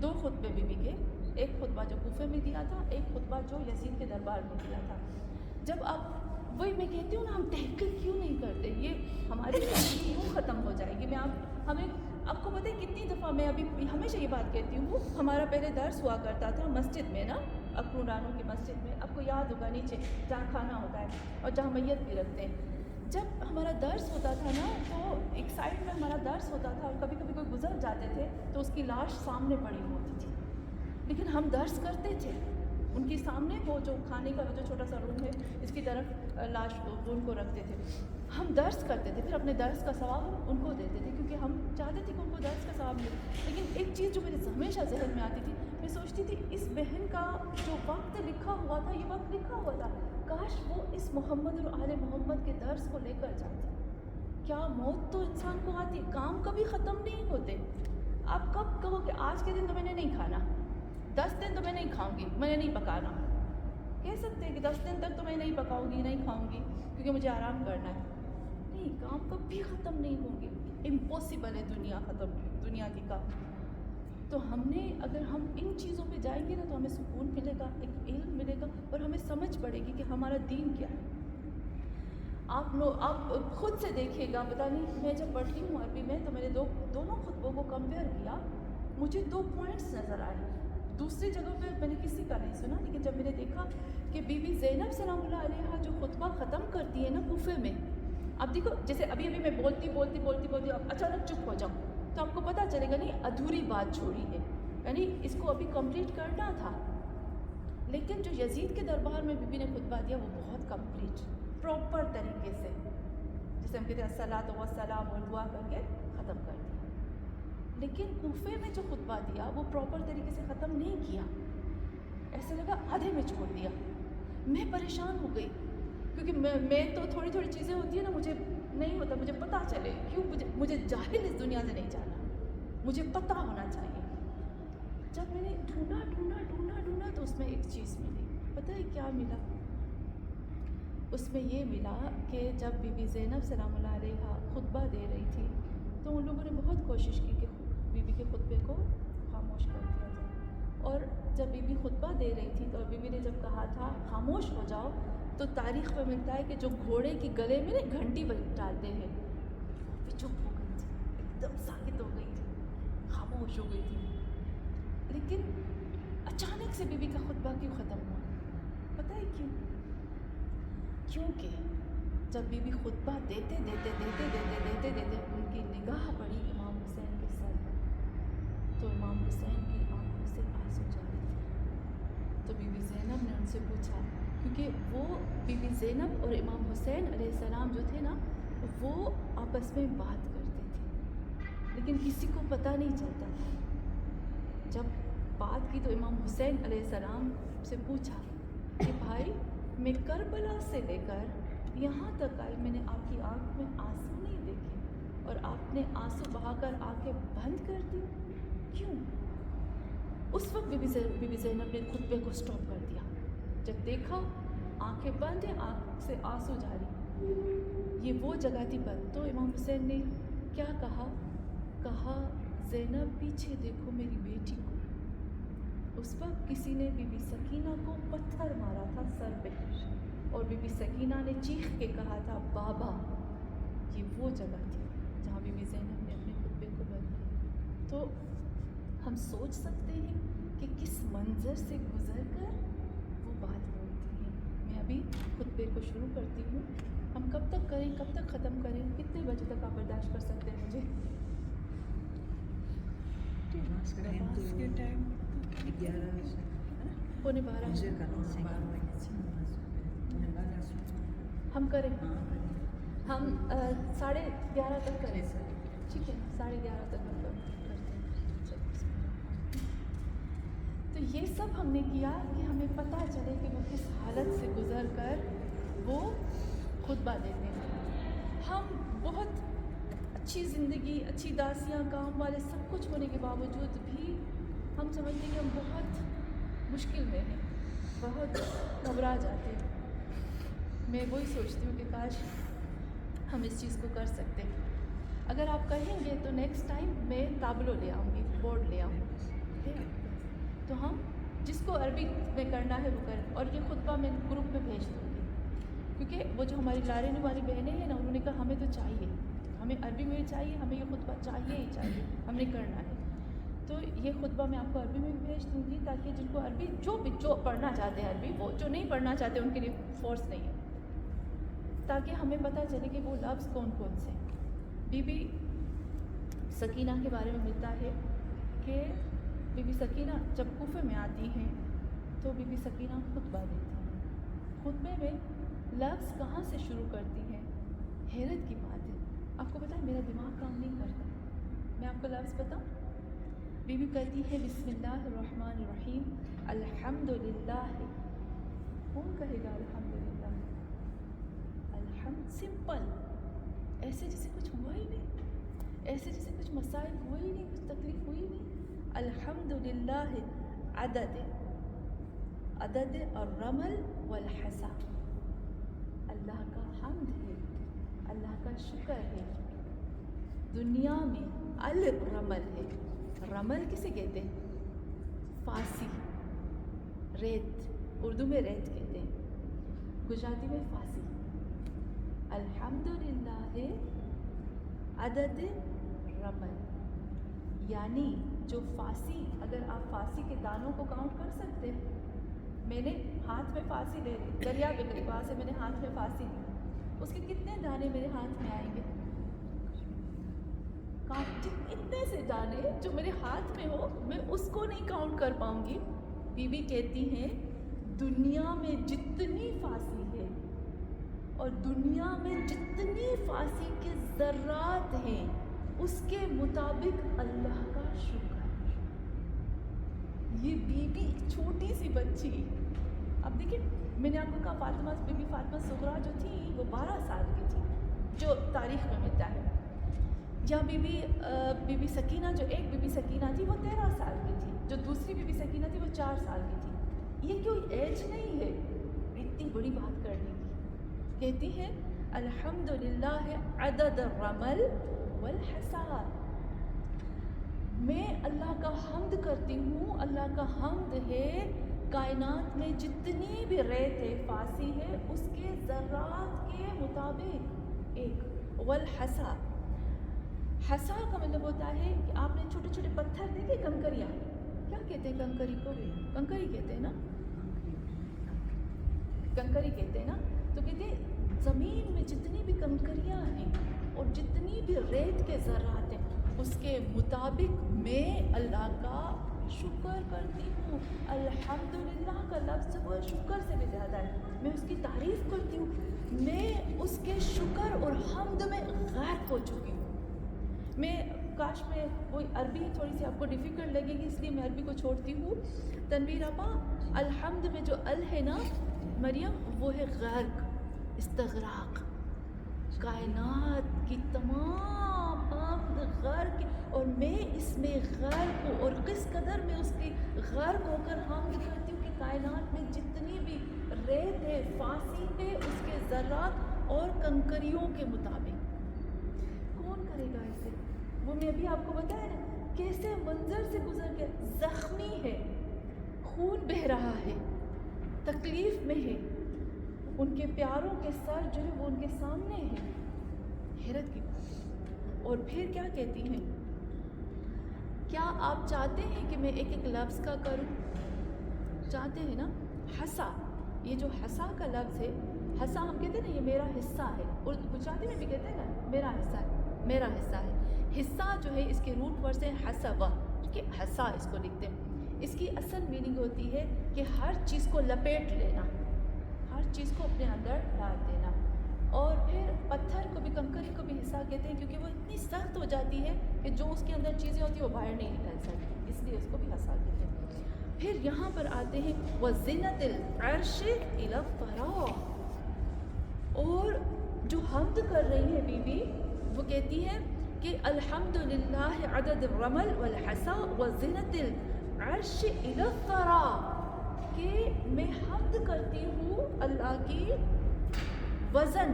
2 خطبے بی بی کے. ایک خطبہ جو کوفے میں دیا تھا، ایک خطبہ جو یزید کے دربار میں دیا تھا. جب آپ وہی میں کہتی ہوں نا، ہم تحقیق کیوں نہیں کرتے؟ یہ ہماری زندگی کیوں ختم ہو جائے گی؟ آپ کو پتہ ہے کتنی دفعہ میں ابھی ہمیشہ یہ بات کہتی ہوں. ہمارا پہلے درس ہوا کرتا تھا مسجد میں نا، اکرانوں کی مسجد میں. آپ کو یاد ہوگا نیچے جہاں کھانا ہوتا ہے اور جہاں میت بھی رکھتے ہیں. جب ہمارا درس ہوتا تھا نا تو ایک سائڈ میں ہمارا درس ہوتا تھا اور کبھی کبھی کوئی گزر جاتے تھے تو اس کی لاش سامنے پڑی ہوتی تھی. لیکن ہم درس کرتے تھے ان کے سامنے. وہ جو کھانے کا جو چھوٹا سا روم ہے اس کی طرف لاش کو ان کو رکھتے تھے. ہم درس کرتے تھے، پھر اپنے درس کا ثواب ہم ان کو دیتے تھے کیونکہ ہم چاہتے تھے کہ ان کو درس کا ثواب ملے. لیکن ایک چیز جو میرے ہمیشہ ذہن میں آتی تھی، میں سوچتی تھی اس بہن کا جو وقت لکھا ہوا تھا، یہ وقت لکھا ہوا تھا، کاش وہ اس محمد اور آل محمد کے درس کو لے کر جاتی. کیا موت تو انسان کو آتی، کام کبھی ختم نہیں ہوتے. آپ کب کہو کہ آج کے دن تو میں نے نہیں کھانا، 10 دن تو میں نہیں کھاؤں گی، میں نے نہیں پکانا. کہہ سکتے ہیں کہ 10 دن تک تو میں نہیں پکاؤں گی، نہیں کھاؤں گی کیونکہ مجھے آرام کرنا ہے. نہیں، کام کبھی ختم نہیں ہوں گے. امپاسبل ہے دنیا کی کام. تو اگر ہم ان چیزوں پہ جائیں گے نا تو ہمیں سکون ملے گا، ایک علم ملے گا اور ہمیں سمجھ پڑے گی کہ ہمارا دین کیا ہے. آپ خود سے دیکھیے گا. پتہ نہیں، میں جب پڑھتی ہوں عربی میں تو میں نے دونوں خطبوں کو کمپیئر کیا. مجھے 2 پوائنٹس نظر آئے. دوسری جگہ پہ میں نے کسی کا نہیں سنا، لیکن جب میں نے دیکھا کہ بی بی زینب سلام اللہ علیہا جو خطبہ ختم کرتی ہے نا کوفے میں، اب دیکھو جیسے ابھی میں بولتی اب اچانک چپ ہو جاؤں تو آپ کو پتہ چلے گا نہیں ادھوری بات چھوڑی ہے، یعنی اس کو ابھی کمپلیٹ کرنا تھا. لیکن جو یزید کے دربار میں بی بی نے خطبہ دیا وہ بہت کمپلیٹ پراپر طریقے سے، جسے ہم کہتے ہیں الصلاۃ والسلام اور دعا کر کے ختم کر دیا. لیکن کوفے میں جو خطبہ دیا وہ پراپر طریقے سے ختم نہیں کیا، ایسے لگا آدھے میں چھوڑ دیا. میں پریشان ہو گئی کیونکہ میں تو تھوڑی چیزیں ہوتی ہیں نا، مجھے نہیں ہوتا، مجھے پتہ چلے کیوں. مجھے جاہل اس دنیا سے نہیں جانا، مجھے پتہ ہونا چاہیے. جب میں نے ڈھونڈا تو اس میں ایک چیز ملی. پتہ ہے کیا ملا؟ اس میں یہ ملا کہ جب بی بی زینب سلام اللہ علیہا خطبہ دے رہی تھی تو ان لوگوں نے بہت کوشش کی کہ بی بی کے خطبے کو خاموش کر دیا جائے. اور جب بی بی خطبہ دے رہی تھی تو بی بی نے جب کہا تھا خاموش ہو جاؤ تو تاریخ میں ملتا ہے کہ جو گھوڑے کی گلے میں نا گھنٹی ڈالتے ہیں وہ بھی چپ ہو گئی تھی، ایک دم ساکت ہو گئی تھی، خاموش ہو گئی تھی. لیکن اچانک سے بی بی کا خطبہ کیوں ختم ہوا؟ پتہ ہے کیوں؟ کیونکہ جب بی بی خطبہ دیتے سے پوچھا، کیونکہ وہ بی بی زینب اور امام حسین علیہ السلام جو تھے نا وہ آپس میں بات کرتے تھے، لیکن کسی کو پتہ نہیں چلتا تھا۔ جب بات کی تو امام حسین علیہ السلام سے پوچھا کہ بھائی میں کربلا سے لے کر یہاں تک آئی، میں نے آپ کی آنکھ میں آنسو نہیں دیکھے اور آپ نے آنسو بہا کر آنکھیں بند کر دی، کیوں؟ اس وقت بی بی زینب نے خطبے کو سٹاپ کر دیا، جب دیکھا آنکھیں بند ہیں، آنکھ سے آنسو جاری، یہ وہ جگہ تھی بند۔ تو امام حسین نے کیا کہا زینب پیچھے دیکھو میری بیٹی کو۔ اس وقت کسی نے بی بی سکینہ کو پتھر مارا تھا سر پہ، اور بی بی سکینہ نے چیخ کے کہا تھا بابا۔ یہ وہ جگہ تھی جہاں بی بی زینب نے اپنے خطبے کو بند کیا۔ تو ہم سوچ سکتے ہیں کہ کس منظر سے گزر کر وہ بات بولتی ہیں۔ میں ابھی خطبے کو شروع کرتی ہوں، ہم کب تک کریں، کب تک ختم کریں، کتنے بجے تک آپ برداشت کر سکتے ہیں مجھے؟ نماز کے ٹائم 11 سے پونے 12 ہم کریں، ہم 11:30 تک کریں، ٹھیک ہے 11:30 تک ہم کرتے ہیں۔ تو یہ سب ہم نے کیا کہ ہمیں پتہ چلے کہ وہ کس حالت سے گزر کر وہ خطبہ دیتے ہیں۔ ہم بہت اچھی زندگی، اچھی داسیاں، کام والے سب کچھ ہونے کے باوجود بھی ہم سمجھتے ہیں کہ ہم بہت مشکل میں ہیں، بہت گھبرا جاتے ہیں۔ میں وہی سوچتی ہوں کہ کاش ہم اس چیز کو کر سکتے۔ اگر آپ کہیں گے تو نیکسٹ ٹائم میں تابلو لے آؤں گی، بورڈ لے آؤں گی، تو ہم جس کو عربی میں کرنا ہے وہ کریں، اور یہ خطبہ میں گروپ میں بھیج دوں گی، کیونکہ وہ جو ہماری لارین والی بہنیں ہیں نا، انہوں نے کہا ہمیں تو چاہیے، ہمیں عربی میں چاہیے، ہمیں یہ خطبہ چاہیے ہی چاہیے، ہم نے کرنا ہے۔ تو یہ خطبہ میں آپ کو عربی میں بھی بھیج دوں گی، تاکہ جن کو عربی جو پڑھنا چاہتے ہیں عربی، وہ جو نہیں پڑھنا چاہتے ان کے لیے فورس نہیں ہے، تاکہ ہمیں پتہ چلے کہ وہ لفظ کون کون سے۔ بی بی سکینہ کے بارے میں ملتا ہے کہ بی بی سکینہ جب کوفے میں آتی ہیں تو بی بی سکینہ خطبہ دیتی ہیں۔ خطبے میں لفظ کہاں سے شروع کرتی ہیں؟ حیرت کی بات ہے، آپ کو پتہ ہے میرا دماغ کام نہیں کرتا، میں آپ کو لفظ بتاؤں؟ بی بی کہتی ہے بسم اللہ الرحمن الرحیم، الحمدللہ۔ کون کہے گا الحمدللہ؟ الحمد سمپل، ایسے جیسے کچھ ہوا ہی نہیں، ایسے جیسے کچھ مسائل ہوئے ہی نہیں، کچھ تکلیف ہوئی نہیں۔ الحمدللہ عدد الرمل والحصا، اللہ کا حمد ہے، اللہ کا شکر ہے دنیا میں الرمل ہے۔ رمل کسے کہتے ہیں؟ فاسی، ریت، اردو میں ریت کہتے ہیں، گجراتی میں فاسی۔ الحمدللہ عدد رمل، یعنی جو فاسی، اگر آپ فاسی کے دانوں کو کاؤنٹ کر سکتے ہیں، میں نے ہاتھ میں فاسی لے لی، دریا کے پاس سے میں نے ہاتھ میں فاسی لی، اس کے کتنے دانے میرے ہاتھ میں آئیں گے؟ اتنے سے دانے جو میرے ہاتھ میں ہو، میں اس کو نہیں کاؤنٹ کر پاؤں گی۔ بی بی کہتی ہیں دنیا میں جتنی فاسی ہے اور دنیا میں جتنی فاسی کے ذرات ہیں، اس کے مطابق اللہ کا شکر۔ یہ بی بی چھوٹی سی بچی، اب دیکھیں میں نے آپ کو کہا فاطمہ، بی بی فاطمہ صغریٰ جو تھی وہ 12 سال کی تھی، جو تاریخ میں ملتا ہے، یا بی بی سکینہ جو ایک بی بی سکینہ تھی وہ 13 سال کی تھی، جو دوسری بی بی سکینہ تھی وہ 4 سال کی تھی۔ یہ کوئی ایج نہیں ہے اتنی بڑی بات کرنے کی۔ کہتی ہیں الحمدللہ عدد الرمل والحصا، میں اللہ کا حمد کرتی ہوں، اللہ کا حمد ہے کائنات میں جتنی بھی ریت ہے، فاسی ہے، اس کے ذرات کے مطابق ایک۔ والحصا، حصا کا مطلب ہوتا ہے کہ آپ نے چھوٹے چھوٹے پتھر دیکھے، کنکریاں، کیا کہتے ہیں کنکری کو؟ کنکری کہتے ہیں نا، کنکری کہتے ہیں نا۔ تو کہتے ہیں زمین میں جتنی بھی کنکریاں ہیں اور جتنی بھی ریت کے ذرات ہیں، اس کے مطابق میں اللہ کا شکر کرتی ہوں. الحمدللہ کا لفظ وہ شکر سے بھی زیادہ ہے. میں اس کی تعریف کرتی ہوں. میں اس کے شکر اور حمد میں غرق ہو چکی ہوں. میں کاش میں وہ عربی تھوڑی سی آپ کو ڈیفیکلٹ لگے گی اس لیے میں عربی کو چھوڑتی ہوں. تنویر آپا الحمد میں جو ال ہے نا مریم وہ ہے غرق, استغراق. کائنات کی تمام حمد غرق, اور میں اس میں غرق ہوں. اور کس قدر میں اس کی غرق ہو کر حمد کرتی ہوں کہ کائنات میں جتنی بھی ریت ہے, فاسی ہے, اس کے ذرات اور کنکریوں کے مطابق. کون کرے گا اسے؟ وہ میں ابھی آپ کو بتایا نا کیسے منظر سے گزر گیا. زخمی ہے, خون بہہ رہا ہے, تکلیف میں ہے, ان کے پیاروں کے سر جو ہے وہ ان کے سامنے ہے. حیرت کی بات. اور پھر کیا کہتی ہیں, کیا آپ چاہتے ہیں کہ میں ایک ایک لفظ کا کروں؟ چاہتے ہیں نا. حسا, یہ جو حسا کا لفظ ہے, حسا ہم کہتے ہیں نا یہ میرا حصہ ہے, اور گجراتی میں بھی کہتے ہیں نا میرا حصہ ہے, میرا حصہ ہے. حصہ جو ہے اس کے روٹ ورڈ سے حسبہ, کہ حسا اس کو لکھتے ہیں. اس کی اصل میننگ ہوتی ہے کہ ہر چیز کو لپیٹ لینا, ہر چیز کو اپنے اندر ڈال دینا. اور پھر پتھر کو بھی, کنکری کو بھی حصہ کہتے ہیں کیونکہ وہ اتنی سخت ہو جاتی ہے کہ جو اس کے اندر چیزیں ہوتی ہیں وہ باہر نہیں نکل سکتی, اس لیے اس کو بھی حصہ کہتے ہیں. پھر یہاں پر آتے ہیں وَزِنَتِ الْعَرْشِ إِلَى الثَّرَى. اور جو حمد کر رہی ہے بی بی وہ کہتی ہے کہ الحمدللہ عدد الرمل والحسا وزنت العرش إلى الثرى, کہ میں حمد کرتی ہوں اللہ کی وزن,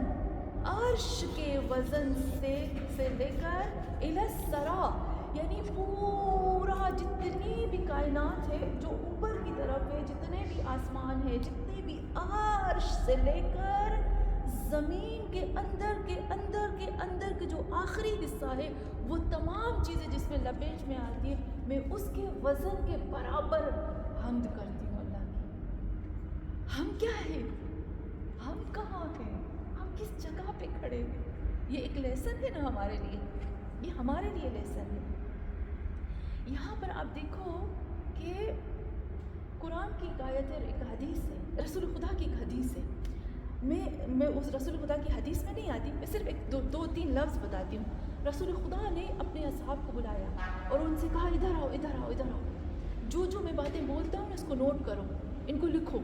عرش کے وزن سے لے کر إلى الثرى, یعنی پورا جتنی بھی کائنات ہے جو اوپر کی طرف ہے, جتنے بھی آسمان ہے, جتنے بھی عرش سے لے کر زمین کے اندر کے اندر کے اندر کے جو آخری حصہ ہے وہ تمام چیزیں جس میں لپیٹ میں آتی ہے, میں اس کے وزن کے برابر حمد کرتی ہوں اللہ کی. ہم کیا ہیں, ہم کہاں ہیں, ہم کس جگہ پہ کھڑے ہیں؟ یہ ایک لیسن ہے نا ہمارے لیے, یہ ہمارے لیے لیسن ہے. یہاں پر آپ دیکھو کہ قرآن کی ایک آیت ہے, ایک حدیث ہے, رسول خدا کی ایک حدیث ہے. میں اس رسول خدا کی حدیث میں نہیں آتی, میں صرف ایک دو تین لفظ بتاتی ہوں. رسول خدا نے اپنے اصحاب کو بلایا اور ان سے کہا ادھر آؤ ادھر آؤ ادھر آؤ, جو جو میں باتیں بولتا ہوں اس کو نوٹ کرو, ان کو لکھو,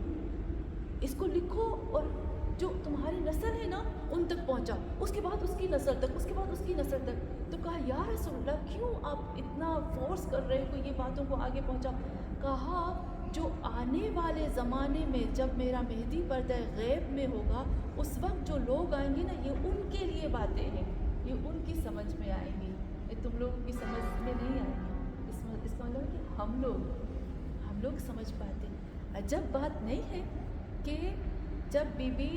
اس کو لکھو, اور جو تمہاری نسل ہے نا ان تک پہنچاؤ, اس کے بعد اس کی نسل تک, اس کے بعد اس کی نسل تک. تو کہا یا رسول اللہ کیوں آپ اتنا فورس کر رہے ہو, یہ باتوں کو آگے پہنچاؤ. کہا جو آنے والے زمانے میں جب میرا مہدی پردہ غیب میں ہوگا اس وقت جو لوگ آئیں گے نا یہ ان کے لیے باتیں ہیں, یہ ان کی سمجھ میں آئیں گی, یہ تم لوگوں کی سمجھ میں نہیں آئیں گی. اس کا مطلب کہ ہم لوگ سمجھ پاتے ہیں. عجب بات نہیں ہے کہ جب بی بی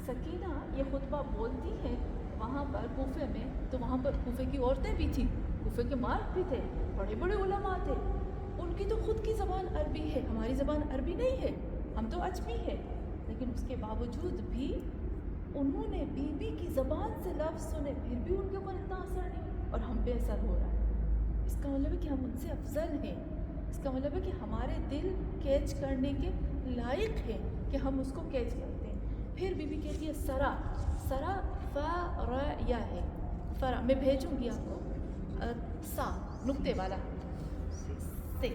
سکینہ یہ خطبہ بولتی ہے وہاں پر کوفے میں, تو وہاں پر کوفے کی عورتیں بھی تھیں, کوفے کے مرد بھی تھے, بڑے بڑے علماء تھے, ان کی تو خود کی زبان عربی ہے, ہماری زبان عربی نہیں ہے, ہم تو اجمی ہے, لیکن اس کے باوجود بھی انہوں نے بی بی کی زبان سے لفظ سنے, پھر بھی ان کے اوپر اتنا اثر نہیں اور ہم پہ اثر ہو رہا ہے. اس کا مطلب ہے کہ ہم ان سے افضل ہیں, اس کا مطلب ہے کہ ہمارے دل کیچ کرنے کے لائق ہیں کہ ہم اس کو کیچ کرتے ہیں. پھر بی بی کہتی ہے سرا, سرا فریا ہے, فرا میں بھیجوں گی آپ کو, سا نقطے والا, سے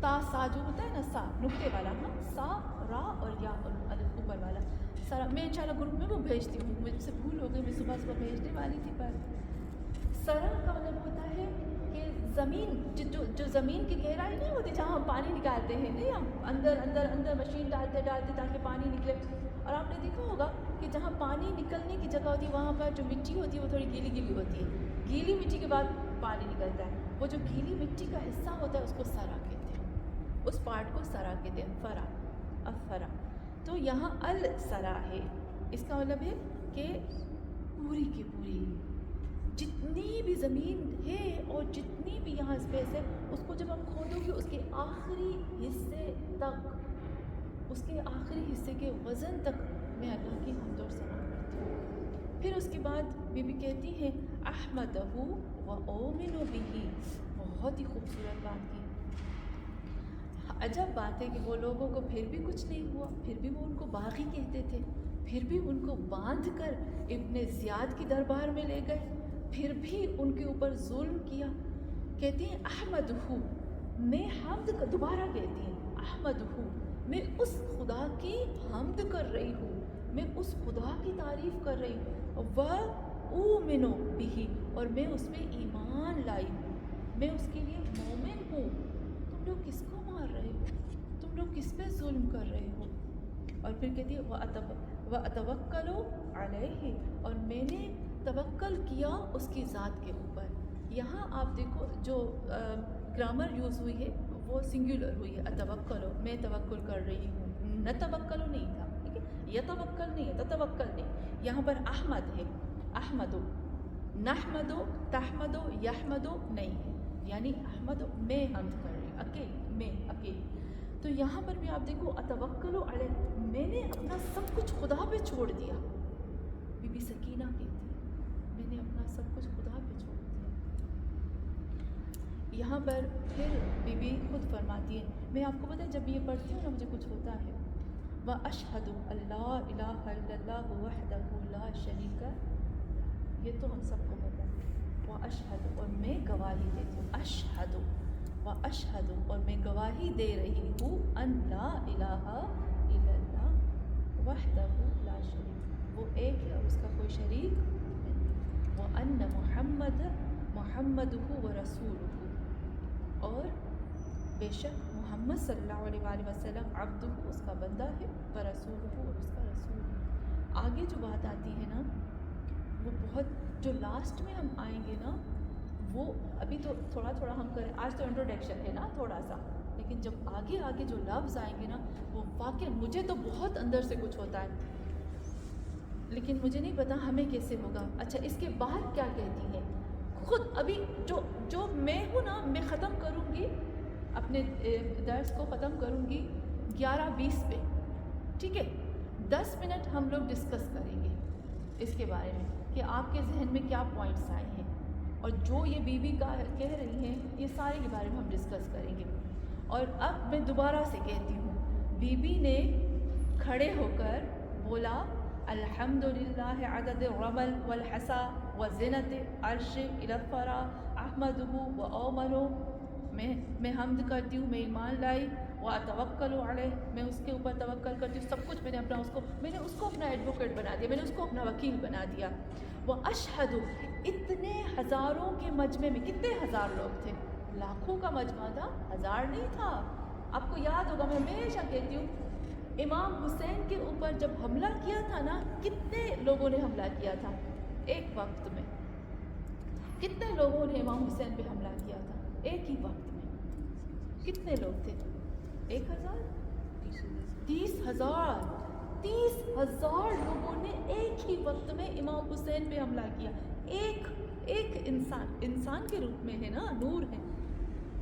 تا سا جو ہوتا ہے نا سا نقطے والا, ہاں سا را اور یا الف اوپر والا. سرا میں انشاءاللہ گروپ میں وہ بھیجتی ہوں, مجھ سے بھول ہو گئی, میں صبح بھیجنے والی تھی. پر سرا کا مطلب ہوتا ہے کہ زمین, جو زمین کی گہرائی نہیں ہوتی جہاں ہم پانی نکالتے ہیں, نہیں ہم اندر اندر اندر مشین ڈالتے تاکہ پانی نکلے. اور آپ نے دیکھا ہوگا کہ جہاں پانی نکلنے کی جگہ ہوتی ہے وہاں پر جو مٹی ہوتی ہے وہ تھوڑی گیلی گیلی ہوتی ہے, گیلی مٹی کے بعد پانی نکلتا ہے, وہ جو گیلی مٹی کا حصہ ہوتا ہے اس کو سرا کہتے ہیں, اس پارٹ کو سرا کہتے ہیں, فرا افرا. تو یہاں السرا ہے, اس کا مطلب ہے کہ پوری کی پوری جتنی بھی زمین ہے اور جتنی بھی یہاں اسپیس ہے اس کو جب ہم کھودو گے اس کے آخری حصے تک, اس کے آخری حصے کے وزن تک میں اللہ کی حمد اور ثنا کرتی ہوں. پھر اس کے بعد بی بی کہتی ہیں احمدہ و اومن بہ, بہت ہی خوبصورت بات کی, عجب بات ہے کہ وہ لوگوں کو پھر بھی کچھ نہیں ہوا، پھر بھی وہ ان کو باغی کہتے تھے، پھر بھی ان کو باندھ کر ابن زیاد کی دربار میں لے گئے، پھر بھی ان کے اوپر ظلم کیا. کہتی ہیں احمد ہوں، میں حمد کا، دوبارہ کہتی ہیں احمد ہوں، میں اس خدا کی حمد کر رہی ہوں، میں اس خدا کی تعریف کر رہی ہوں. وَأُؤْمِنُ بِهِ، اور میں اس میں ایمان لائی ہوں، میں اس کے لیے مومن ہوں. تم لوگ کس کو مار رہے ہو؟ تم لوگ کس پہ ظلم کر رہے ہو؟ اور پھر کہتی ہے وَأَتَوَكَّلُ عَلَيْهِ، اور میں نے توکل کیا اس کی ذات کے اوپر. یہاں آپ دیکھو جو گرامر یوز ہوئی ہے وہ سنگولر ہوئی ہے، اتوکلو، میں توکل کر رہی ہوں، نتوکلو نہیں تھا، ٹھیک ہے، یتوکل نہیں ہے، تتوکل نہیں. یہاں پر احمد ہے، احمدو، نحمدو، تحمدو، یحمدو نہیں ہے، یعنی احمد میں حمد کر رہی ہوں، اکیلی، میں اکیلی. تو یہاں پر بھی آپ دیکھو اتوکلو علیہ، میں نے اپنا سب کچھ خدا پہ چھوڑ دیا. بی بی سکینہ کہتی ہے میں نے اپنا سب کچھ خدا پہ چھوڑ دیا. یہاں پر پھر بی بی خود فرماتی ہے، میں آپ کو پتہ ہے جب یہ پڑھتی ہوں نا مجھے کچھ ہوتا ہے. وَأَشْهَدُ أَلَّا إِلَٰهَ إِلَّا اللَّهُ وَحْدَهُ لَا شَرِيكَ، یہ تو ہم سب کو پتہ ہے. وَأَشْهَدُ، اور میں گواہی دیتی ہوں، أَشْهَدُ وَأَشْهَدُ، اور میں گواہی دے رہی ہوں، أَن لَا إِلَٰهَ إِلَّا اللَّهُ وَحْدَهُ لَا شَرِيكَ، وہ ایک ہے اور اس کا کوئی شریک نہیں. وَأَنَّ مُحَمَّدُهُ وَرَسُولُهُ، اور بے شک محمد صلی اللہ علیہ وآلہ وسلم عبدہ، اس کا بندہ ہے، ورسولہ، اور اس کا رسول ہے. آگے جو بات آتی ہے نا وہ بہت، جو لاسٹ میں ہم آئیں گے نا وہ ابھی تو تھوڑا تھوڑا ہم کریں، آج تو انٹروڈکشن ہے نا تھوڑا سا، لیکن جب آگے آگے جو لفظ آئیں گے نا وہ واقعی مجھے تو بہت اندر سے کچھ ہوتا ہے، لیکن مجھے نہیں پتا ہمیں کیسے ہوگا. اچھا اس کے بعد کیا کہتی ہیں خود، ابھی جو میں ہوں نا، میں ختم کروں گی اپنے درس کو، ختم کروں گی 11:20 پہ، ٹھیک ہے. 10 منٹ ہم لوگ ڈسکس کریں گے اس کے بارے میں کہ آپ کے ذہن میں کیا پوائنٹس آئے ہیں، اور جو یہ بی بی کا کہہ رہی ہیں یہ سارے کے بارے میں ہم ڈسکس کریں گے. اور اب میں دوبارہ سے کہتی ہوں، بی بی نے کھڑے ہو کر بولا الحمدللہ عدد الرمل والحسا وزنت عرش الفرا احمدہ و اومنو، میں حمد کرتی ہوں، میں ایمان لائی، واتوکل علیہ، میں اس کے اوپر توکل کرتی ہوں، سب کچھ میں نے اپنا میں نے اس کو اپنا ایڈوکیٹ بنا دیا، میں نے اس کو اپنا وکیل بنا دیا. واشہد، اتنے ہزاروں کے مجمع میں، کتنے ہزار لوگ تھے، لاکھوں کا مجمع تھا، ہزار نہیں تھا. آپ کو یاد ہوگا میں ہمیشہ کہتی ہوں امام حسین کے اوپر جب حملہ کیا تھا نا، کتنے لوگوں نے حملہ کیا تھا ایک وقت میں، کتنے لوگوں نے امام حسین پہ حملہ کیا تھا ایک ہی وقت میں، کتنے لوگ تھے؟ 1000، 30,000، 30,000 لوگوں نے ایک ہی وقت میں امام حسین پہ حملہ کیا. ایک انسان کے روپ میں ہے نا، نور ہے،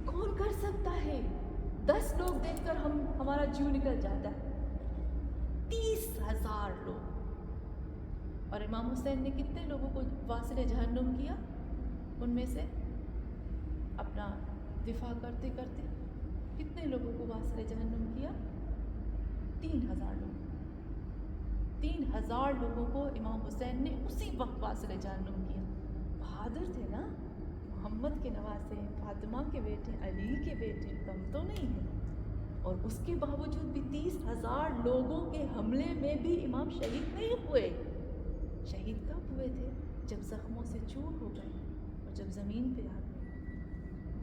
کون کر سکتا ہے؟ 10 لوگ دیکھ کر ہمارا جیو نکل جاتا ہے، 30,000 لوگ. اور امام حسین نے کتنے لوگوں کو واصل جہنم کیا؟ ان میں سے اپنا دفاع کرتے کرتے کتنے لوگوں کو واصل جہنم کیا؟ 3,000 لوگ. 3,000 لوگوں کو امام حسین نے اسی وقت واصل جہنم کیا. بہادر تھے نا، محمد کے نواسے، فاطمہ کے بیٹے، علی کے بیٹے، کم تو نہیں ہے. اور اس کے باوجود بھی 30,000 لوگوں کے حملے میں بھی امام شہید نہیں ہوئے. شہید کب ہوئے تھے؟ جب زخموں سے چور ہو گئے اور جب زمین پہ آ گئے،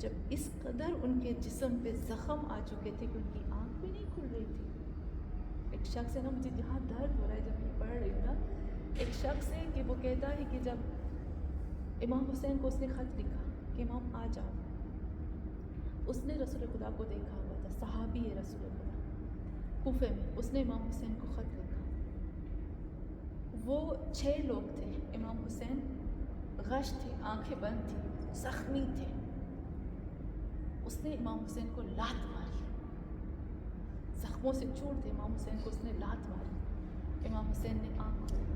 جب اس قدر ان کے جسم پہ زخم آ چکے تھے کہ ان کی آنکھ بھی نہیں کھل رہی تھی. ایک شخص ہے نا، مجھے جہاں درد ہو رہا ہے جب میں پڑھ رہی ہوں نا، ایک شخص ہے کہ وہ کہتا ہے کہ جب امام حسین کو اس نے خط لکھا کہ امام آ جاؤ، اس نے رسول خدا کو دیکھا ہوا تھا، صحابی ہے رسول خدا، کوفے میں، اس نے امام حسین کو خط لکھا. وہ 6 لوگ تھے، امام حسین غش تھے، آنکھیں بند تھیں، زخمی تھے. اس نے امام حسین کو لات ماری، زخموں سے چور تھے، امام حسین کو اس نے لات ماری. امام حسین نے آنکھ کھولی،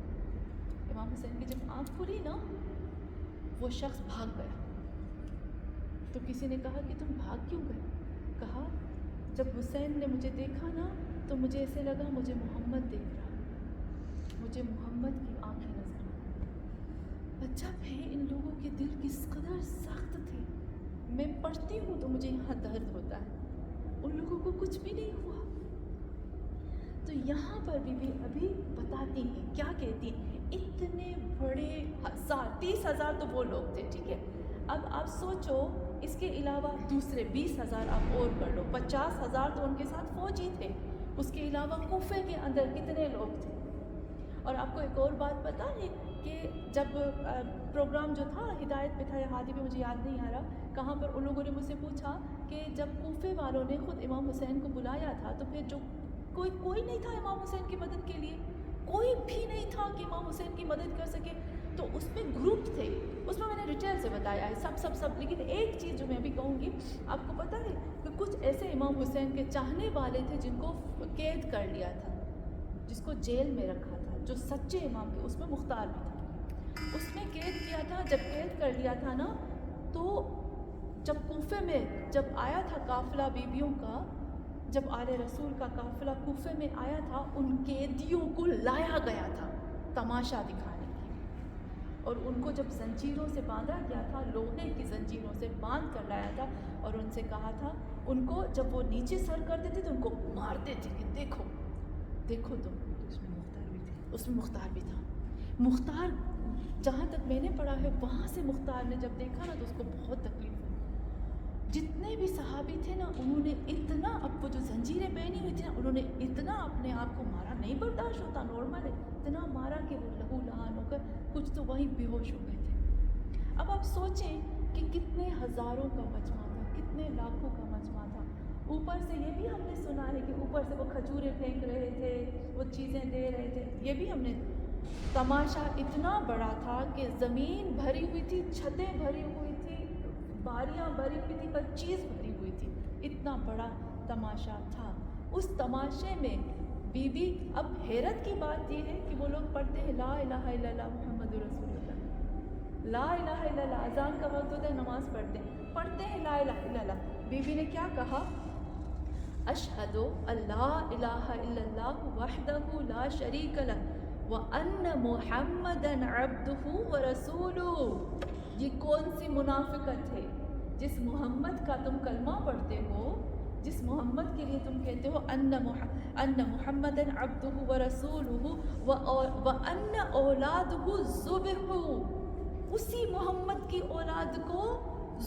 امام حسین کی جب آنکھ کھلی نا وہ شخص بھاگ گیا. تو کسی نے کہا کہ تم بھاگ کیوں گئے؟ کہا جب حسین نے مجھے دیکھا نا تو مجھے ایسے لگا مجھے محمد دیکھ رہا ہے، مجھے محمد کی آنکھیں نظر آئی۔ اچھا ہے ان لوگوں کے دل کس قدر سخت تھے، میں پڑھتی ہوں تو مجھے یہاں درد ہوتا ہے، ان لوگوں کو کچھ بھی نہیں ہوا۔ تو یہاں پر بھی ابھی بتاتی ہیں، کیا کہتی ہیں، اتنے بڑے 30,000 تو وہ لوگ تھے، ٹھیک ہے، اب آپ سوچو اس کے علاوہ دوسرے 20,000 آپ اور کر لو، 50,000 تو ان کے ساتھ فوجی تھے، اس کے علاوہ کوفے کے اندر کتنے لوگ تھے۔ اور آپ کو ایک اور بات پتہ ہے کہ جب پروگرام جو تھا ہدایت پہ تھا یا ہادی پہ، مجھے یاد نہیں آ رہا کہاں پر، ان لوگوں نے مجھ سے پوچھا کہ جب کوفے والوں نے خود امام حسین کو بلایا تھا تو پھر جو کوئی نہیں تھا امام حسین کی مدد کے لیے، کوئی بھی نہیں تھا کہ امام حسین کی مدد کر سکے، تو اس میں گروپ تھے، اس میں نے ڈیٹیل سے بتایا ہے سب، لیکن ایک چیز جو میں ابھی کہوں گی، آپ کو پتہ ہے کہ کچھ ایسے امام حسین کے چاہنے والے تھے جن کو قید کر لیا تھا، جس کو جیل میں رکھا تھا، جو سچے امام تھے، اس میں مختار بھی تھا، اس میں قید کیا تھا۔ جب قید کر لیا تھا نا، تو جب کوفے میں جب آیا تھا قافلہ بیبیوں کا، جب آل رسول کا قافلہ کوفے میں آیا تھا، ان قیدیوں کو لایا گیا تھا تماشا دکھانے کے لیے، اور ان کو جب زنجیروں سے باندھا گیا تھا، لوہے کی زنجیروں سے باندھ کر لایا تھا، اور ان سے کہا تھا، ان کو جب وہ نیچے سر کرتے تھے تو ان کو مارتے تھے کہ دیکھو تم، اس میں مختار بھی تھا۔ مختار جہاں تک میں نے پڑھا ہے، وہاں سے مختار نے جب دیکھا نا تو اس کو بہت تکلیف ہوئی۔ جتنے بھی صحابی تھے نا، انہوں نے اتنا، اب وہ جو زنجیریں پہنی ہوئی تھی نا، انہوں نے اتنا اپنے آپ کو مارا، نہیں برداشت ہوتا، نارمل ہے، اتنا مارا کہ وہ لہو لہان ہو کر کچھ تو وہیں بے ہوش ہو گئے تھے۔ اب آپ سوچیں کہ کتنے ہزاروں کا مجمع تھا، کتنے لاکھوں کا مجمع تھا، اوپر سے یہ بھی ہم نے سنا ہے کہ اوپر سے وہ کھجوریں پھینک رہے تھے، وہ چیزیں دے رہے تھے، یہ بھی ہم نے، تماشا اتنا بڑا تھا کہ زمین بھری ہوئی تھی، چھتیں بھری ہوئی تھی، باریاں بھری ہوئی تھی، ہر چیز بھری ہوئی تھی، اتنا بڑا تماشا تھا۔ اس تماشے میں بی بی، اب حیرت کی بات یہ ہے کہ وہ لوگ پڑھتے ہیں لا الہ الا اللہ محمد رسول اللہ، لا الہ الا اللہ، اذان کا وقت ہوتا ہے، نماز پڑھتے ہیں لا الہ الا اللہ، بی بی نے کیا کہا، اشہد ان لا الہ الا اللہ وحدہ لا شریک لہ وان محمدا عبدہ ورسولہ۔ یہ کون سی منافقت ہے، جس محمد کا تم کلمہ پڑھتے ہو، جس محمد کے لیے تم کہتے ہو ان محمدا عبدہ ورسولہ وان اولادہ ذبحوا، اسی محمد کی اولاد کو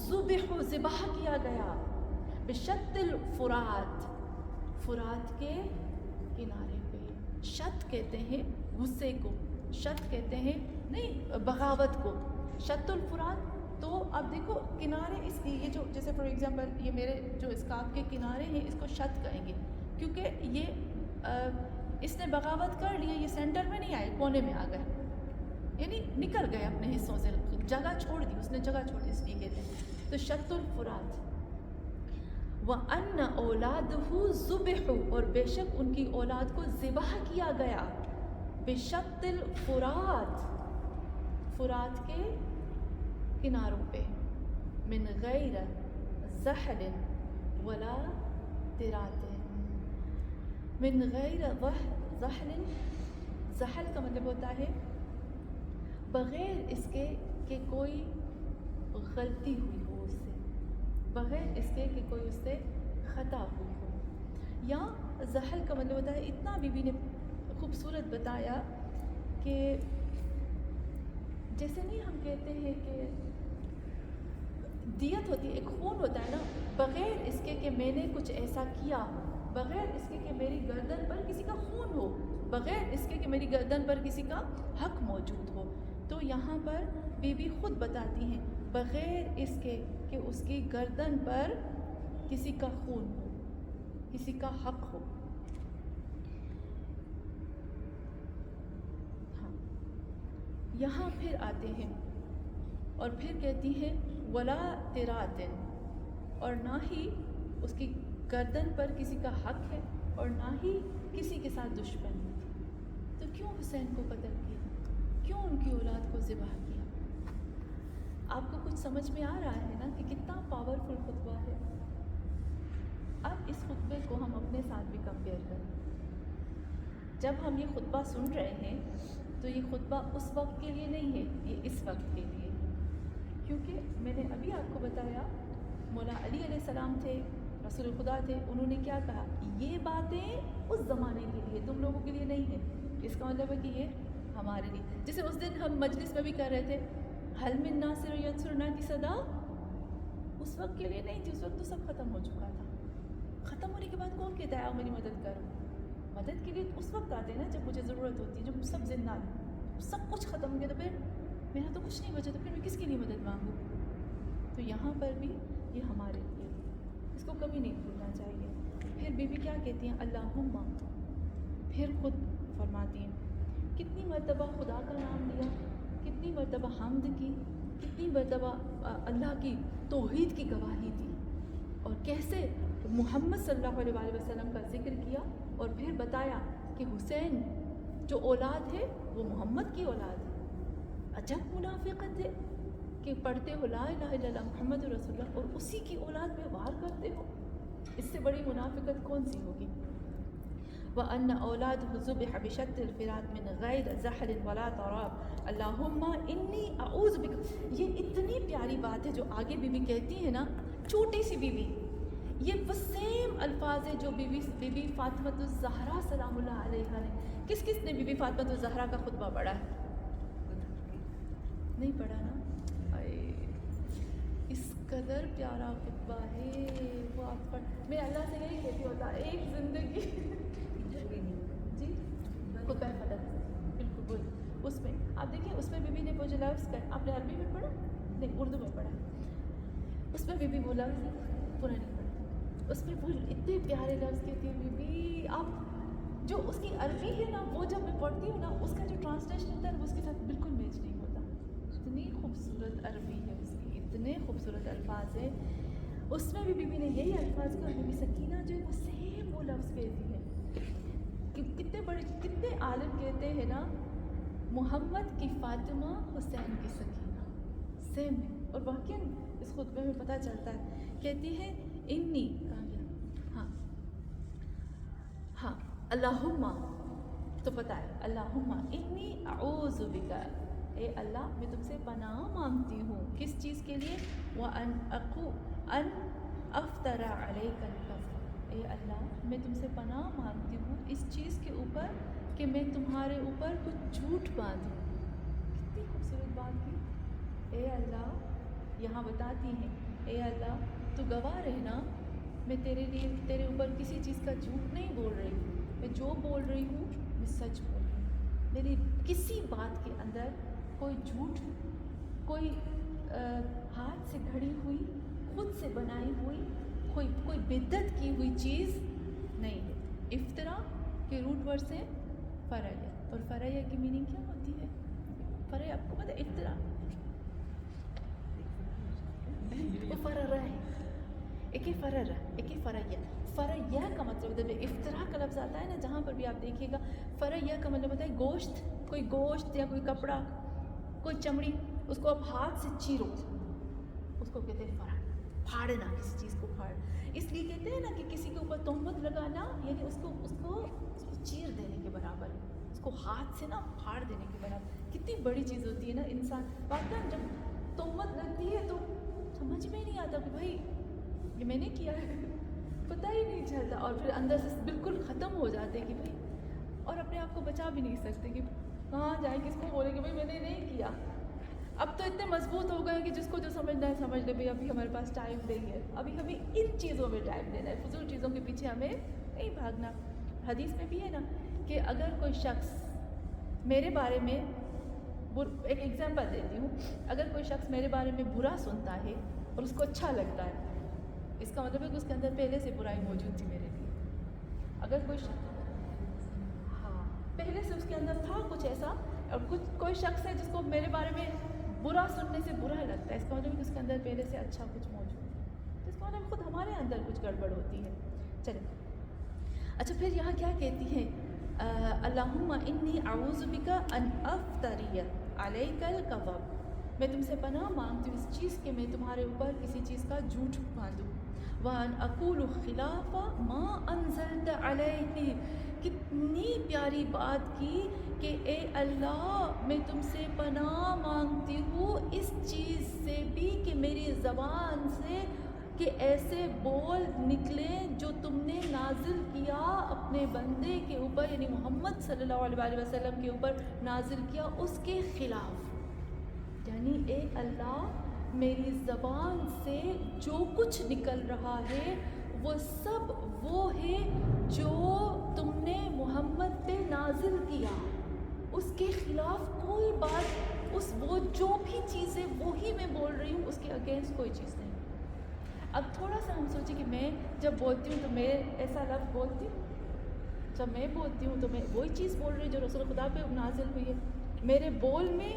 ذبح کیا گیا، بشط الفرات، فرات کے کنارے پہ، شط کہتے ہیں غصے کو، شط کہتے ہیں نہیں بغاوت کو، شط الفرات۔ تو اب دیکھو کنارے، اس لیے یہ جو جیسے فار ایگزامپل یہ میرے جو اسکارف کے کنارے ہیں، اس کو شط کہیں گے، کیونکہ یہ اس نے بغاوت کر لی، یہ سینٹر میں نہیں آئے، کونے میں آ گئے، یعنی نکل گئے اپنے حصوں سے، جگہ چھوڑ دی، اس نے جگہ چھوڑ دی، اس لیے کہتے ہیں۔ تو شط الفرات، وَأَنَّ أَوْلَادُهُ ذُبِحُوا، اور بے شک ان کی اولاد کو ذبح کیا گیا، بِشَطِّ الفرات، فرات کے کناروں پہ، من غیر زحل ولا ترات، من غیر زحل، زحل کا مطلب ہوتا ہے بغیر اس کے کہ کوئی غلطی ہوئی ہو اس سے، بغیر اس کے کہ کوئی اس سے خطا ہوئی ہو، یا زحل کا مطلب ہوتا ہے، اتنا بی بی نے خوبصورت بتایا کہ جیسے نہیں ہم کہتے ہیں کہ دیت ہوتی ہے، ایک خون ہوتا ہے نا، بغیر اس کے کہ میں نے کچھ ایسا کیا ہو، بغیر اس کے کہ میری گردن پر کسی کا خون ہو، بغیر اس کے کہ میری گردن پر کسی کا حق موجود ہو، تو یہاں پر بی بی خود بتاتی ہیں بغیر اس کے کہ اس کی گردن پر کسی کا خون ہو، کسی کا حق ہو۔ ہاں، یہاں پھر آتے ہیں اور پھر کہتی ہیں ولا تراتن، اور نہ ہی اس کی گردن پر کسی کا حق ہے اور نہ ہی کسی کے ساتھ دشمنی تھی، تو کیوں حسین کو قتل کیا، کیوں ان کی اولاد کو ذبح کیا؟ آپ کو کچھ سمجھ میں آ رہا ہے نا کہ کتنا پاورفل خطبہ ہے؟ اب اس خطبے کو ہم اپنے ساتھ بھی کمپیئر کریں. جب ہم یہ خطبہ سن رہے ہیں تو یہ خطبہ اس وقت کے لیے نہیں ہے، یہ اس وقت کے لیے. کیونکہ میں نے ابھی آپ کو بتایا مولا علی علیہ السلام تھے، رسول خدا تھے، انہوں نے کیا کہا، یہ باتیں اس زمانے کے لیے، تم لوگوں کے لیے نہیں ہیں. اس کا مطلب ہے کہ یہ ہمارے لیے. جیسے اس دن ہم مجلس میں بھی کر رہے تھے حل من ناصر ینصرنا کی صدا اس وقت کے لیے نہیں تھی، اس وقت تو سب ختم ہو چکا تھا. ختم ہونے کے بعد کون کہتا ہے آؤ میری مدد کرو؟ مدد کے لیے اس وقت آتے ہیں نا جب مجھے ضرورت ہوتی ہے، جب سب زندہ ہیں، سب کچھ ختم ہو گیا تو پھر میرا تو کچھ نہیں بچا، تو پھر میں کس کے لیے مدد مانگوں؟ تو یہاں پر بھی یہ ہمارے لیے، اس کو کبھی نہیں بھولنا چاہیے. پھر بی بی کیا کہتی ہیں، اللہم، پھر خود فرماتی ہیں کتنی مرتبہ خدا کا نام لیا، کتنی مرتبہ حمد کی، کتنی مرتبہ اللہ کی توحید کی گواہی دی، اور کیسے محمد صلی اللہ علیہ وسلم کا ذکر کیا، اور پھر بتایا کہ حسین جو اولاد ہے وہ محمد کی اولاد ہے. عجب منافقت ہے کہ پڑھتے ہو لا الہ الا اللہ محمد رسول اللہ اور اسی کی اولاد پہ وار کرتے ہو. اس سے بڑی منافقت کون سی ہوگی؟ وَأَنَّ أَوْلَادُهُ ذُبِحَ بِشَتِّ الْفِرَاتِ مِنْ غَيْرِ زَحْلٍ وَلَا تَرَابٍ اللہم انی اعوذ بک. یہ اتنی پیاری بات ہے جو آگے بی بی کہتی ہے نا، چھوٹی سی بی بی، یہ وہ سیم الفاظ ہے جو بی بی فاطمۃ الزہرا سلام اللہ علیہا نے. کس نے بی بی فاطمۃ الزہرا کا خطبہ پڑھا ہے؟ نہیں پڑھا نا؟ اس قدر پیارا خطبہ ہے وہ آپ پڑھ. میں اللہ سے یہی کہتی ہوتا ایک زندگی جی خطبہ فلک بالکل اس میں آپ دیکھیں، اس میں بی بی نے وہ جو لفظ کر، آپ نے عربی میں پڑھا نہیں اردو میں پڑھا، اس میں بی بی وہ لفظ پورا نہیں پڑھا، اس میں وہ اتنے پیارے لفظ کہتی ہے بی بی. آپ جو اس کی عربی ہے نا وہ جب میں پڑھتی ہوں نا اس کا جو ٹرانسلیشن ہوتا ہے وہ اس کے ساتھ بالکل میچ نہیں ہوتا. اتنی خوبصورت عربی ہے اس کی، اتنے خوبصورت الفاظ ہیں. اس میں بھی بی بی نے یہی الفاظ کا، بی بی سکینہ جو ہے وہ سیم وہ لفظ کہتی ہے. کتنے عالم کہتے ہیں نا محمد کی فاطمہ حسین کی سکینہ سیم ہے. اور واقعاً اس خطبے میں پتہ چلتا ہے، کہتی ہے انی، کہاں گیا، ہاں اللہم، تو پتہ ہے اللہم انی اعوذ بک، اے اللہ میں تم سے پناہ مانگتی ہوں. کس چیز کے لیے؟ وَأَنْ أَفْتَرَ عَلَيْكَ الْكَذِبَ، اے اللہ میں تم سے پناہ مانگتی ہوں اس چیز کے اوپر کہ میں تمہارے اوپر کچھ جھوٹ باندھوں. کتنی خوبصورت بات کی. اے اللہ یہاں بتاتی ہیں اے اللہ تو گواہ رہنا، میں تیرے اوپر کسی چیز کا جھوٹ نہیں بول رہی ہوں، میں جو بول رہی ہوں میں سچ بول رہی ہوں. میری کسی بات کے اندر کوئی جھوٹ، کوئی ہاتھ سے گھڑی ہوئی، خود سے بنائی ہوئی، کوئی بدعت کی ہوئی چیز نہیں ہے. افطرا کے روٹ ورڈ سے فریا، اور فریا کی میننگ کیا ہوتی ہے؟ فریا آپ کو پتہ ہے افطرا وہ فررا ہے، ایک فررا ایک فریا. فریا کا مطلب جب افطرا کا لفظ آتا ہے نا جہاں پر بھی آپ دیکھیے گا فریا کا مطلب ہوتا ہے گوشت، کوئی گوشت یا کوئی کپڑا، کوئی چمڑی، اس کو آپ ہاتھ سے چیرو، اس کو کہتے ہیں فرا، پھاڑنا، کسی چیز کو پھاڑ. اس لیے کہتے ہیں نا کہ کسی کے اوپر تہمت لگانا یعنی اس کو چیر دینے کے برابر، اس کو ہاتھ سے نا پھاڑ دینے کے برابر. کتنی بڑی چیز ہوتی ہے نا انسان. واقعا جب تہمت لگتی ہے تو سمجھ میں نہیں آتا کہ بھائی یہ میں نے کیا ہے، پتہ ہی نہیں چلتا، اور پھر اندر سے بالکل ختم ہو جاتے کہ بھائی، اور اپنے آپ کو بچا بھی نہیں سکتے کہ کہاں جائیں، کس کو بولیں کہ بھائی میں نے نہیں کیا. اب تو اتنے مضبوط ہو گئے کہ جس کو جو سمجھنا ہے سمجھ لے بھائی، ابھی ہمارے پاس ٹائم نہیں ہے، ابھی ہمیں ان چیزوں میں ٹائم دینا ہے، فضول چیزوں کے پیچھے ہمیں نہیں بھاگنا. حدیث میں بھی ہے نا کہ اگر کوئی شخص میرے بارے میں، ایک ایگزامپل دیتی ہوں، اگر کوئی شخص میرے بارے میں برا سنتا ہے اور اس کو اچھا لگتا ہے، اس کا مطلب ہے کہ اس کے اندر پہلے سے برائی موجود تھی میرے لیے. اگر کوئی پہلے سے اس کے اندر تھا کچھ ایسا، اور کوئی شخص ہے جس کو میرے بارے میں برا سننے سے برا لگتا ہے، اس کا مطلب ہے کہ اس کے اندر پہلے سے اچھا کچھ موجود ہے. تو اس کا مطلب خود ہمارے اندر کچھ گڑبڑ ہوتی ہے. چلیں اچھا، پھر یہاں کیا کہتی ہے؟ اللہم انی اعوذ بک ان افتری علیک الکذب، میں تم سے پناہ مانگتی ہوں اس چیز کہ میں تمہارے اوپر کسی چیز کا جھوٹ باندھوں. وَأَنْ أَقُولُ خِلَافَ مَا أَنزَلْتَ عَلَيْهِ. کتنی پیاری بات کی کہ اے اللہ میں تم سے پناہ مانگتی ہوں اس چیز سے بھی کہ میری زبان سے کہ ایسے بول نکلیں جو تم نے نازل کیا اپنے بندے کے اوپر یعنی محمد صلی اللہ علیہ وسلم کے اوپر نازل کیا اس کے خلاف. یعنی اے اللہ میری زبان سے جو کچھ نکل رہا ہے وہ سب وہ ہے جو تم نے محمد پہ نازل کیا, اس کے خلاف کوئی بات وہ جو بھی چیز ہے وہی میں بول رہی ہوں, اس کے اگینسٹ کوئی چیز نہیں. اب تھوڑا سا ہم سوچیں کہ میں جب بولتی ہوں تو میں ایسا لفظ بولتی ہوں, جب میں بولتی ہوں تو میں وہی چیز بول رہی ہوں جو رسول خدا پہ نازل ہوئی ہے. میرے بول میں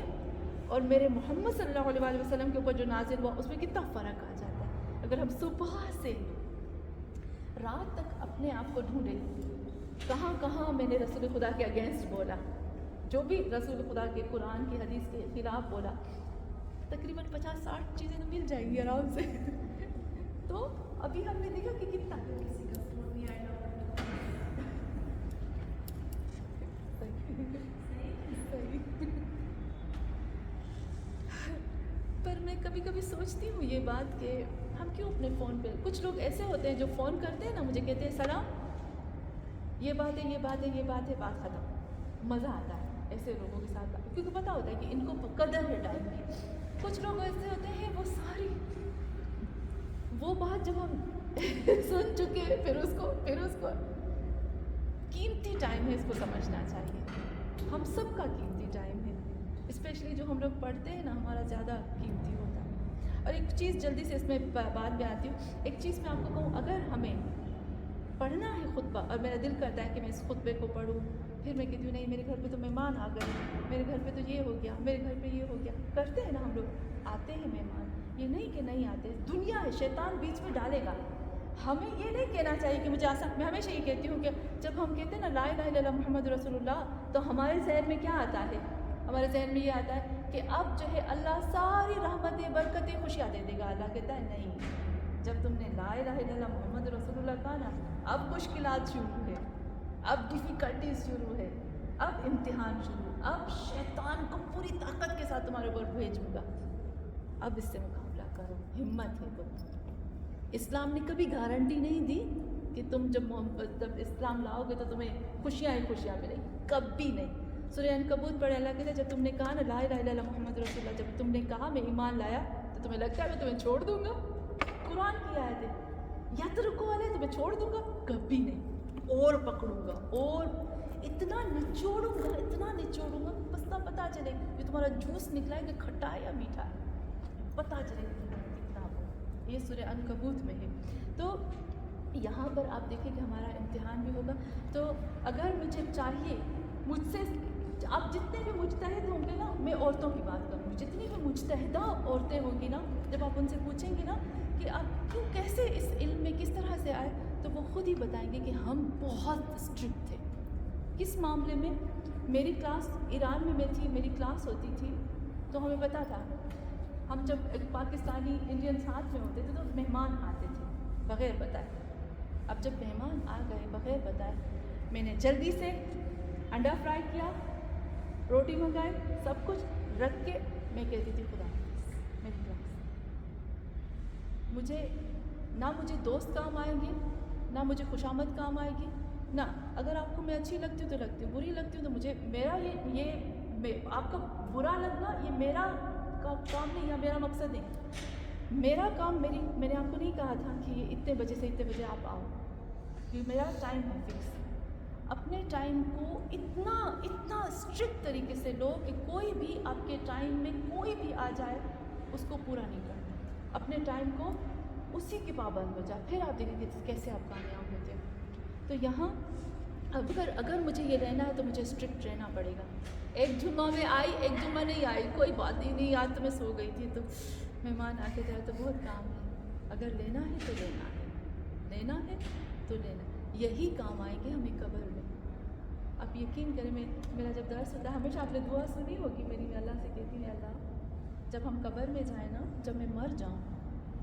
اور میرے محمد صلی اللہ علیہ وسلم کے اوپر جو نازل ہوا اس میں کتنا فرق آ جاتا ہے. اگر ہم صبح سے رات تک اپنے آپ کو ڈھونڈیں کہاں کہاں میں نے رسول خدا کے اگینسٹ بولا, جو بھی رسول خدا کے قرآن کی حدیث کے خلاف بولا, تقریباً 50-60 چیزیں تو مل جائیں گی آرام سے. تو ابھی ہم نے دیکھا کہ کتنا کسی کا فون نہیں آئے گا. پر میں کبھی کبھی سوچتی ہوں یہ بات کہ ہم کیوں اپنے فون پہ, کچھ لوگ ایسے ہوتے ہیں جو فون کرتے ہیں نا مجھے کہتے ہیں سلام, یہ بات ہے یہ بات ہے یہ بات ہے, بات ختم. مزہ آتا ہے ایسے لوگوں کے ساتھ کیونکہ پتہ ہوتا ہے کہ ان کو قدر ہے ٹائم کی. کچھ لوگ ایسے ہوتے ہیں وہ ساری وہ بات جب ہم سن چکے پھر اس کو قیمتی ٹائم ہے, اس کو سمجھنا چاہیے. ہم سب کا قیمتی ٹائم ہے, اسپیشلی جو ہم لوگ پڑھتے ہیں نا ہمارا زیادہ قیمتی ہوتا ہے. اور ایک چیز جلدی سے اس میں بات میں آتی ہوں, ایک چیز میں آپ کو کہوں, اگر ہمیں پڑھنا ہے خطبہ اور میرا دل کرتا ہے کہ میں اس خطبے کو پڑھوں, پھر میں کہتی ہوں نہیں میرے گھر پہ تو مہمان آ گئے, میرے گھر پہ تو یہ ہو گیا, میرے گھر پہ یہ ہو گیا. کرتے ہیں نا ہم لوگ, آتے ہیں مہمان, یہ نہیں کہ نہیں آتے, دنیا ہے, شیطان بیچ میں ڈالے گا. ہمیں یہ نہیں کہنا چاہیے کہ مجھے آسان, میں ہمیشہ یہ کہتی ہوں کہ جب ہم کہتے ہیں نا لا الہ الا اللہ محمد رسول اللہ, تو ہمارے ذہن میں کیا آتا ہے؟ ہمارے ذہن میں یہ آتا ہے کہ اب جو ہے اللہ ساری رحمتیں برکتیں خوشیاں دے دے گا. اللہ کہتا ہے نہیں, جب تم نے لا الہ الا اللہ محمد رسول اللہ کہا نا, اب مشکلات شروع ہے, اب ڈیفیکلٹیز شروع ہے, اب امتحان شروع, اب شیطان کو پوری طاقت کے ساتھ تمہارے اوپر بھیجوں گا, اب اس سے مقابلہ کرو, ہمت ہے. تو اسلام نے کبھی گارنٹی نہیں دی کہ تم جب اسلام لاؤ گے تو تمہیں خوشیاں ہی خوشیاں ملیں گی, کبھی نہیں. سورہ عنکبوت پڑھے, اللہ کہتا ہے جب تم نے کہا نا لا الہ الا اللہ محمد رسول اللہ, جب تم نے کہا میں ایمان لایا, تو تمہیں لگتا ہے میں تمہیں چھوڑ دوں گا؟ قرآن کی آیت ہے, یترکو والے تمہیں چھوڑ دوں گا؟ کبھی نہیں, اور پکڑوں گا, اور اتنا نچوڑوں گا, اتنا نچوڑوں گا, بس نہ پتہ چلے جو تمہارا جوس نکلا ہے کہ کھٹا ہے یا میٹھا ہے, پتہ چلے کتنا ہو. یہ سورہ عنکبوت میں ہے. تو یہاں پر آپ دیکھیں کہ ہمارا امتحان بھی ہوگا. تو اگر مجھے چاہیے, مجھ سے آپ جتنے بھی مجتہد ہوں گے نا, میں عورتوں کی بات کروں, جتنی بھی مجتہدہ عورتیں ہوں گی نا, جب آپ ان سے پوچھیں گے نا کہ آپ کیوں کیسے اس علم میں کس طرح سے آئے, تو وہ خود ہی بتائیں گے کہ ہم بہت اسٹرکٹ تھے. کس معاملے میں؟ میری کلاس ایران میں تھی, میری کلاس ہوتی تھی تو ہمیں پتہ تھا, ہم جب ایک پاکستانی انڈین ساتھ میں ہوتے تھے تو مہمان آتے تھے بغیر بتائے. اب جب مہمان آ گئے بغیر بتائے, میں نے جلدی سے انڈا فرائی کیا, روٹی منگائی, سب کچھ رکھ کے میں کہتی تھی خدا حافظ, میری کلاس. مجھے دوست کام آئیں گے, نہ مجھے خوشامد کام آئے گی, نہ اگر آپ کو میں اچھی لگتی ہوں تو لگتی ہوں, بری لگتی ہوں تو مجھے میرا یہ آپ کا برا لگنا یہ میرا کام نہیں, یا میرا مقصد نہیں. میرا کام میں نے آپ کو نہیں کہا تھا کہ یہ اتنے بجے سے اتنے بجے آپ آؤ, کیونکہ میرا ٹائم ہے فکس. اپنے ٹائم کو اتنا اسٹرکٹ طریقے سے لو کہ کوئی بھی آپ کے ٹائم میں کوئی بھی آ جائے اس کو پورا نہیں کرنا. اپنے ٹائم کو اسی کے پابند ہو جائے, پھر آپ دیکھیں گے کیسے آپ کامیاب ہوتے ہیں. تو یہاں اگر مجھے یہ رہنا ہے تو مجھے اسٹرکٹ رہنا پڑے گا. ایک جمعہ میں آئی, ایک جمعہ نہیں آئی, کوئی بات ہی نہیں, آج تو میں سو گئی تھی, تو مہمان آ کے جائے تو بہت کام ہے. اگر لینا ہے تو لینا ہے, لینا ہے تو لینا ہے, یہی کام آئیں گے ہمیں قبر میں. آپ یقین کریں, میرا جب درس ہوتا ہے ہمیشہ آپ نے دعا سنی ہوگی میری, میں اللہ سے کہتی ہوں اللہ جب ہم قبر میں جائیں نا، جب میں مر جاؤں،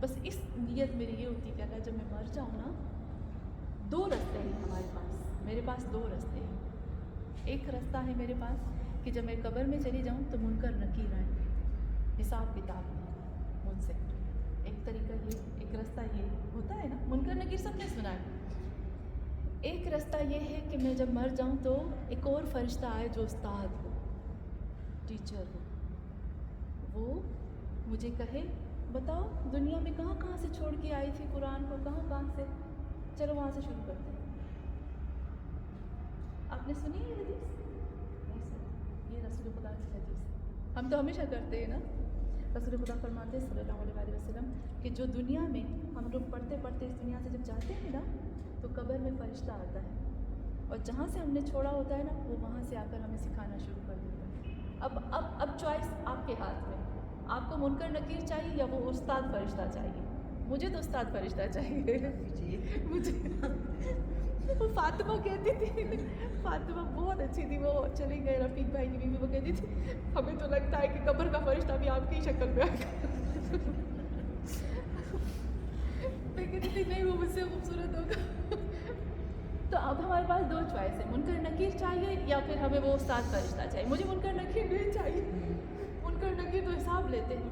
بس اس نیت میری یہ ہوتی کہ اللہ جب میں مر جاؤں نا، 2 راستے ہیں ہمارے پاس، میرے پاس 2 راستے ہیں۔ ایک راستہ ہے میرے پاس کہ جب میں قبر میں چلی جاؤں تو منکر نکیر آئیں، حساب کتاب مجھ سے، ایک طریقہ یہ، ایک راستہ یہ ہوتا ہے نا، منکر نکیر سب نے سنا ہے۔ ایک راستہ یہ ہے کہ میں جب مر جاؤں تو ایک اور فرشتہ آئے جو استاد ہو، ٹیچر ہو، وہ مجھے کہے بتاؤ دنیا میں کہاں کہاں سے چھوڑ کے آئی تھی قرآن کو، کہاں کہاں سے، چلو وہاں سے شروع کرتے ہیں۔ آپ نے سنی یہ حدیث؟ نہیں سنی، یہ رسول خدا کی حدیث ہے، ہم تو ہمیشہ کرتے ہیں نا۔ رسول خدا فرماتے ہیں صلی اللہ علیہ وسلم کہ جو دنیا میں ہم لوگ پڑھتے پڑھتے اس دنیا سے جب جاتے ہیں نا تو قبر میں فرشتہ آتا ہے، اور جہاں سے ہم نے چھوڑا ہوتا ہے نا وہ وہاں سے آ کر ہمیں سکھانا شروع کر دیتا ہے۔ اب چوائس آپ کے ہاتھ میں، آپ کو منکر نکیر چاہیے یا وہ استاد فرشتہ چاہیے؟ مجھے تو استاد فرشتہ چاہیے۔ مجھے وہ فاطمہ کہتی تھی، فاطمہ بہت اچھی تھی، وہ چلے گئے رفیق بھائی کی بیوی، وہ کہتی تھی ہمیں تو لگتا ہے کہ قبر کا فرشتہ بھی آپ کی شکل میں آئے گا۔ میں کہتی تھی نہیں وہ مجھ سے خوبصورت ہوگا۔ تو اب ہمارے پاس 2 چوائس ہے، منکر نکیر چاہیے یا پھر ہمیں وہ استاد فرشتہ چاہیے۔ مجھے منکر نکیر نہیں چاہیے، منکر نکیر تو حساب لیتے ہیں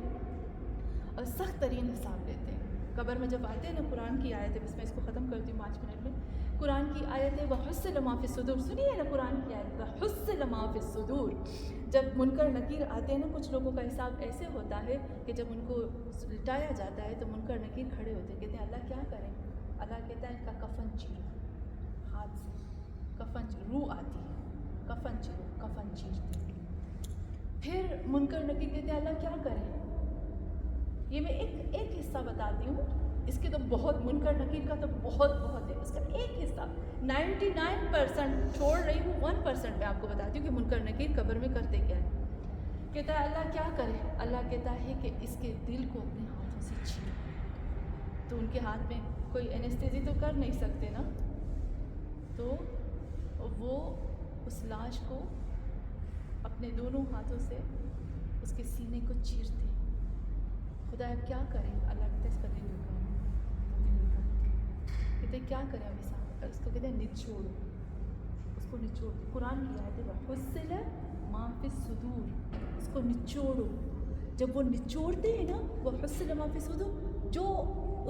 اور سخت ترین حساب لیتے ہیں۔ قبر میں جب آتے ہیں نا، قرآن کی آیت ہے، بس میں اس کو ختم کرتی ہوں 5 منٹ میں۔ قرآن کی آیت ہے وَحُصِّلَ مَا فِي الصُّدُورِ، سنیے نا قرآن کی آیت وَحُصِّلَ مَا فِي الصُّدُورِ۔ جب منکر نکیر آتے ہیں نا، کچھ لوگوں کا حساب ایسے ہوتا ہے کہ جب ان کو لٹایا جاتا ہے تو منکر نکیر کھڑے ہوتے ہیں، کہتے ہیں اللہ کیا کریں؟ اللہ کہتا ہے ان کا کفن چیرو، ہاتھ سے کفن چیرو، روح آتی ہے، کفن چیرو، کفن چیرتے۔ پھر منکر نکیر کہتے ہیں اللہ کیا کریں؟ یہ میں ایک حصہ بتاتی ہوں، اس کے تو بہت، منکر نکیر کا تو بہت ہے، اس کا ایک حصہ 99% چھوڑ رہی ہوں، 1% میں آپ کو بتاتی ہوں کہ منکر نکیر قبر میں کرتے کیا ہے۔ کہتا ہے اللہ کیا کرے؟ اللہ کہتا ہے کہ اس کے دل کو اپنے ہاتھوں سے چھینو۔ تو ان کے ہاتھ میں کوئی اینستھیزی تو کر نہیں سکتے نا، تو وہ اس لاش کو اپنے دونوں ہاتھوں سے اس کے سینے کو چیرتے۔ خدا اب کیا کریں؟ اللہ کہتے ہیں اس کا دل نکالتے، کہتے ہیں کیا کریں اب اس کو کہتے ہیں نچوڑو، اس کو نچوڑ دو۔ قرآن کی آیت ہے وَحُصِّلَ مَا فِي الصُّدُورِ، اس کو نچوڑو۔ جب وہ نچوڑتے ہیں نا، وَحُصِّلَ مَا فِي الصُّدُورِ، جو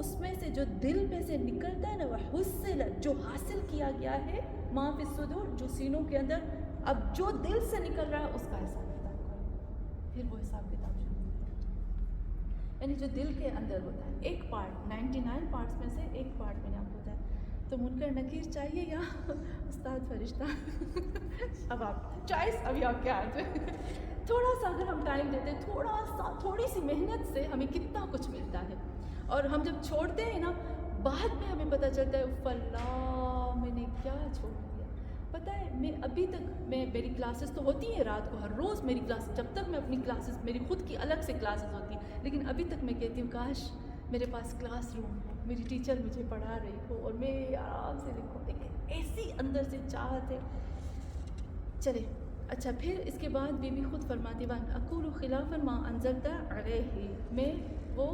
اس میں سے، جو دل میں سے نکلتا ہے نا، وَحُصِّلَ جو حاصل کیا گیا ہے، مَا فِي الصُّدُورِ جو سینوں کے اندر، اب جو دل سے نکل رہا ہے اس کا حساب کتاب کرو۔ پھر وہ حساب کتاب شروع ہوتا ہے، یعنی جو دل کے اندر ہوتا ہے، ایک پارٹ، 99 پارٹس میں سے ایک پارٹ میں آپ ہوتا ہے۔ تو منکر نکیر چاہیے یا استاد فرشتہ؟ اب آپ چوائس ابھی آپ کے ہاتھ میں۔ تھوڑا سا اگر ہم ٹائم دیتے ہیں، تھوڑی سی محنت سے ہمیں کتنا کچھ ملتا ہے، اور ہم جب چھوڑتے ہیں نا بعد میں ہمیں پتہ چلتا ہے فلاں میں نے کیا چھوڑ دیا۔ پتہ ہے میں ابھی تک، میری کلاسز تو ہوتی ہیں رات کو، ہر روز میری کلاس، جب تک میں اپنی کلاسز، میری خود کی الگ سے کلاسز ہوتی ہیں، لیکن ابھی تک میں کہتی ہوں کاش میرے پاس کلاس روم ہو، میری ٹیچر مجھے پڑھا رہی ہو اور میں آرام سے لکھوں، ایک ایسی اندر سے چاہت ہے۔ چلے اچھا، پھر اس کے بعد بی بی خود فرماتی وان اقول خلافا ما انزلت علیہ، میں وہ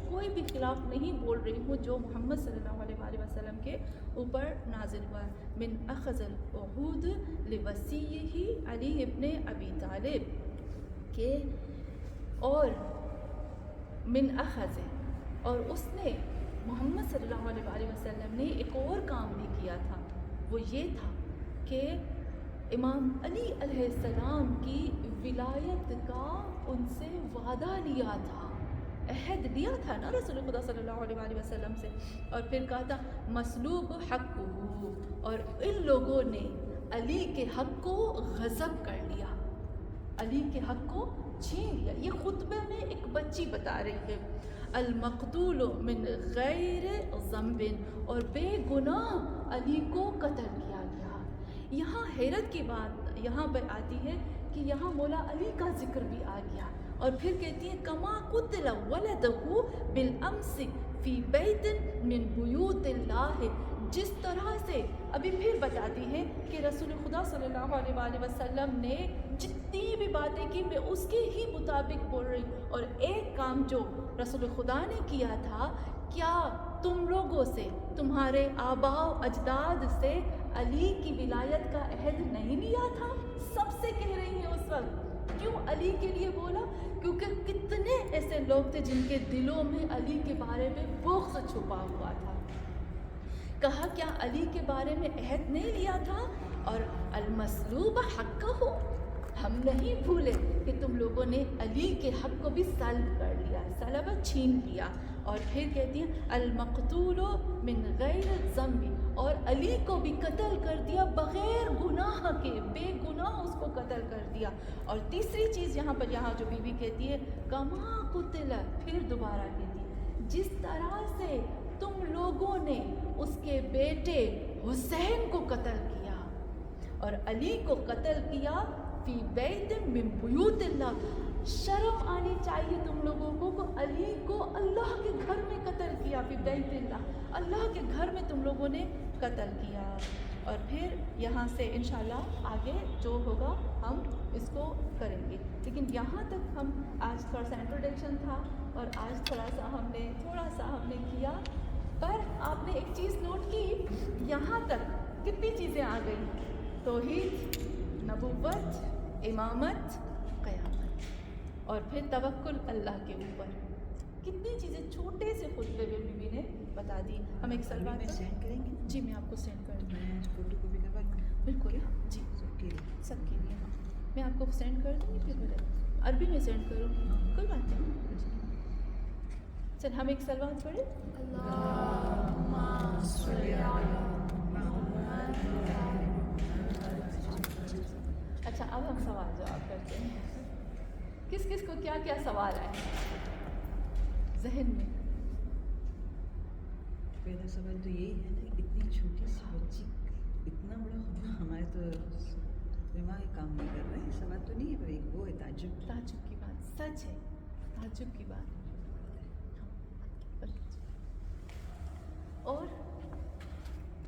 کوئی بھی خلاف نہیں بول رہی ہوں جو محمد صلی اللہ علیہ وآلہ وسلم کے اوپر نازل ہوا ہے۔ من اخذ العہود لوصیہ علی ابن ابی طالب، کہ اور من اخذ، اور اس نے محمد صلی اللہ علیہ وآلہ وسلم نے ایک اور کام بھی کیا تھا، وہ یہ تھا کہ امام علی علیہ السلام کی ولایت کا ان سے وعدہ لیا تھا، عہد لیا تھا نا رسول خدا صلی اللہ علیہ وآلہ وسلم سے، اور پھر کہا تھا مسلوب حقہ، اور ان لوگوں نے علی کے حق کو غصب کر لیا، علی کے حق کو چھین لیا۔ یہ خطبے میں ایک بچی بتا رہی ہے، المقتول من غیر ذنب، اور بے گناہ علی کو قتل کیا گیا۔ یہاں حیرت کی بات یہاں پہ آتی ہے کہ یہاں مولا علی کا ذکر بھی آ گیا، اور پھر کہتی ہے کما قتل ولدہ بالامس فی بیت من بیوت اللہ. جس طرح سے ابھی پھر بتاتی ہے کہ رسول خدا صلی اللہ علیہ وآلہ وسلم نے جتنی بھی باتیں کی میں اس کے ہی مطابق بول رہی ہوں. اور ایک کام جو رسول خدا نے کیا تھا، کیا تم لوگوں سے، تمہارے آباء و اجداد سے علی کی ولایت کا عہد نہیں لیا تھا؟ سب سے کہہ رہی ہیں اس وقت. کیوں علی کے لیے بولا؟ کیونکہ کتنے ایسے لوگ تھے جن کے دلوں میں علی کے بارے میں بغض چھپا ہوا تھا. کہا کیا علی کے بارے میں عہد نہیں لیا تھا؟ اور المسلوب حقہ، ہم نہیں بھولے کہ تم لوگوں نے علی کے حق کو بھی سلب کر لیا، سلب چھین لیا. اور پھر کہتی ہیں المقتول من غیر ذنب، اور علی کو بھی قتل کر دیا بغیر گناہ کے، بے گناہ اس کو قتل کر دیا. اور تیسری چیز یہاں جو بی بی کہتی ہے کما قتل، پھر دوبارہ کہتی ہے جس طرح سے تم لوگوں نے اس کے بیٹے حسین کو قتل کیا اور علی کو قتل کیا فی بیت من بیوت اللہ. شرم آنی چاہیے تم لوگوں کو علی کو اللہ کے گھر میں قتل کیا، فی بیت اللہ، اللہ کے گھر میں تم لوگوں نے قتل کیا. اور پھر یہاں سے انشاءاللہ آگے جو ہوگا ہم اس کو کریں گے. لیکن یہاں تک ہم آج تھوڑا سا انٹروڈکشن تھا اور آج تھوڑا سا ہم نے کیا. پر آپ نے ایک چیز نوٹ کی، یہاں تک کتنی چیزیں آ گئی؟ توحید، نبوت، امامت، قیامت، اور پھر توکل اللہ کے اوپر. کتنی چیزیں چھوٹے سے خطبے میں بیوی نے بتا دی. ہم ایک سلوات میں سینڈ کریں گے. جی میں آپ کو سینڈ کر دوں. میں فوٹو کاپی کروا دوں. بالکل جی، سب کے لیے. سب کے لیے. ہاں میں آپ کو سینڈ کر دوں گی، پھر بولے عربی میں سینڈ کروں، کوئی بات نہیں. چل ہم ایک سلوات پڑھیں. اچھا اب ہم سوال جواب کرتے ہیں. کس کس کو کیا کیا سوال آئے ذہن میں؟ پہلا سوال تو یہی ہے نا، اتنی چھوٹی سی بچی اتنا بڑا ہونا ہمارے تو دماغ کام نہیں کر رہا ہے. سوال تو نہیں ہے پر ایک وہ ہے تعجب. تعجب کی بات، سچ ہے تعجب کی بات.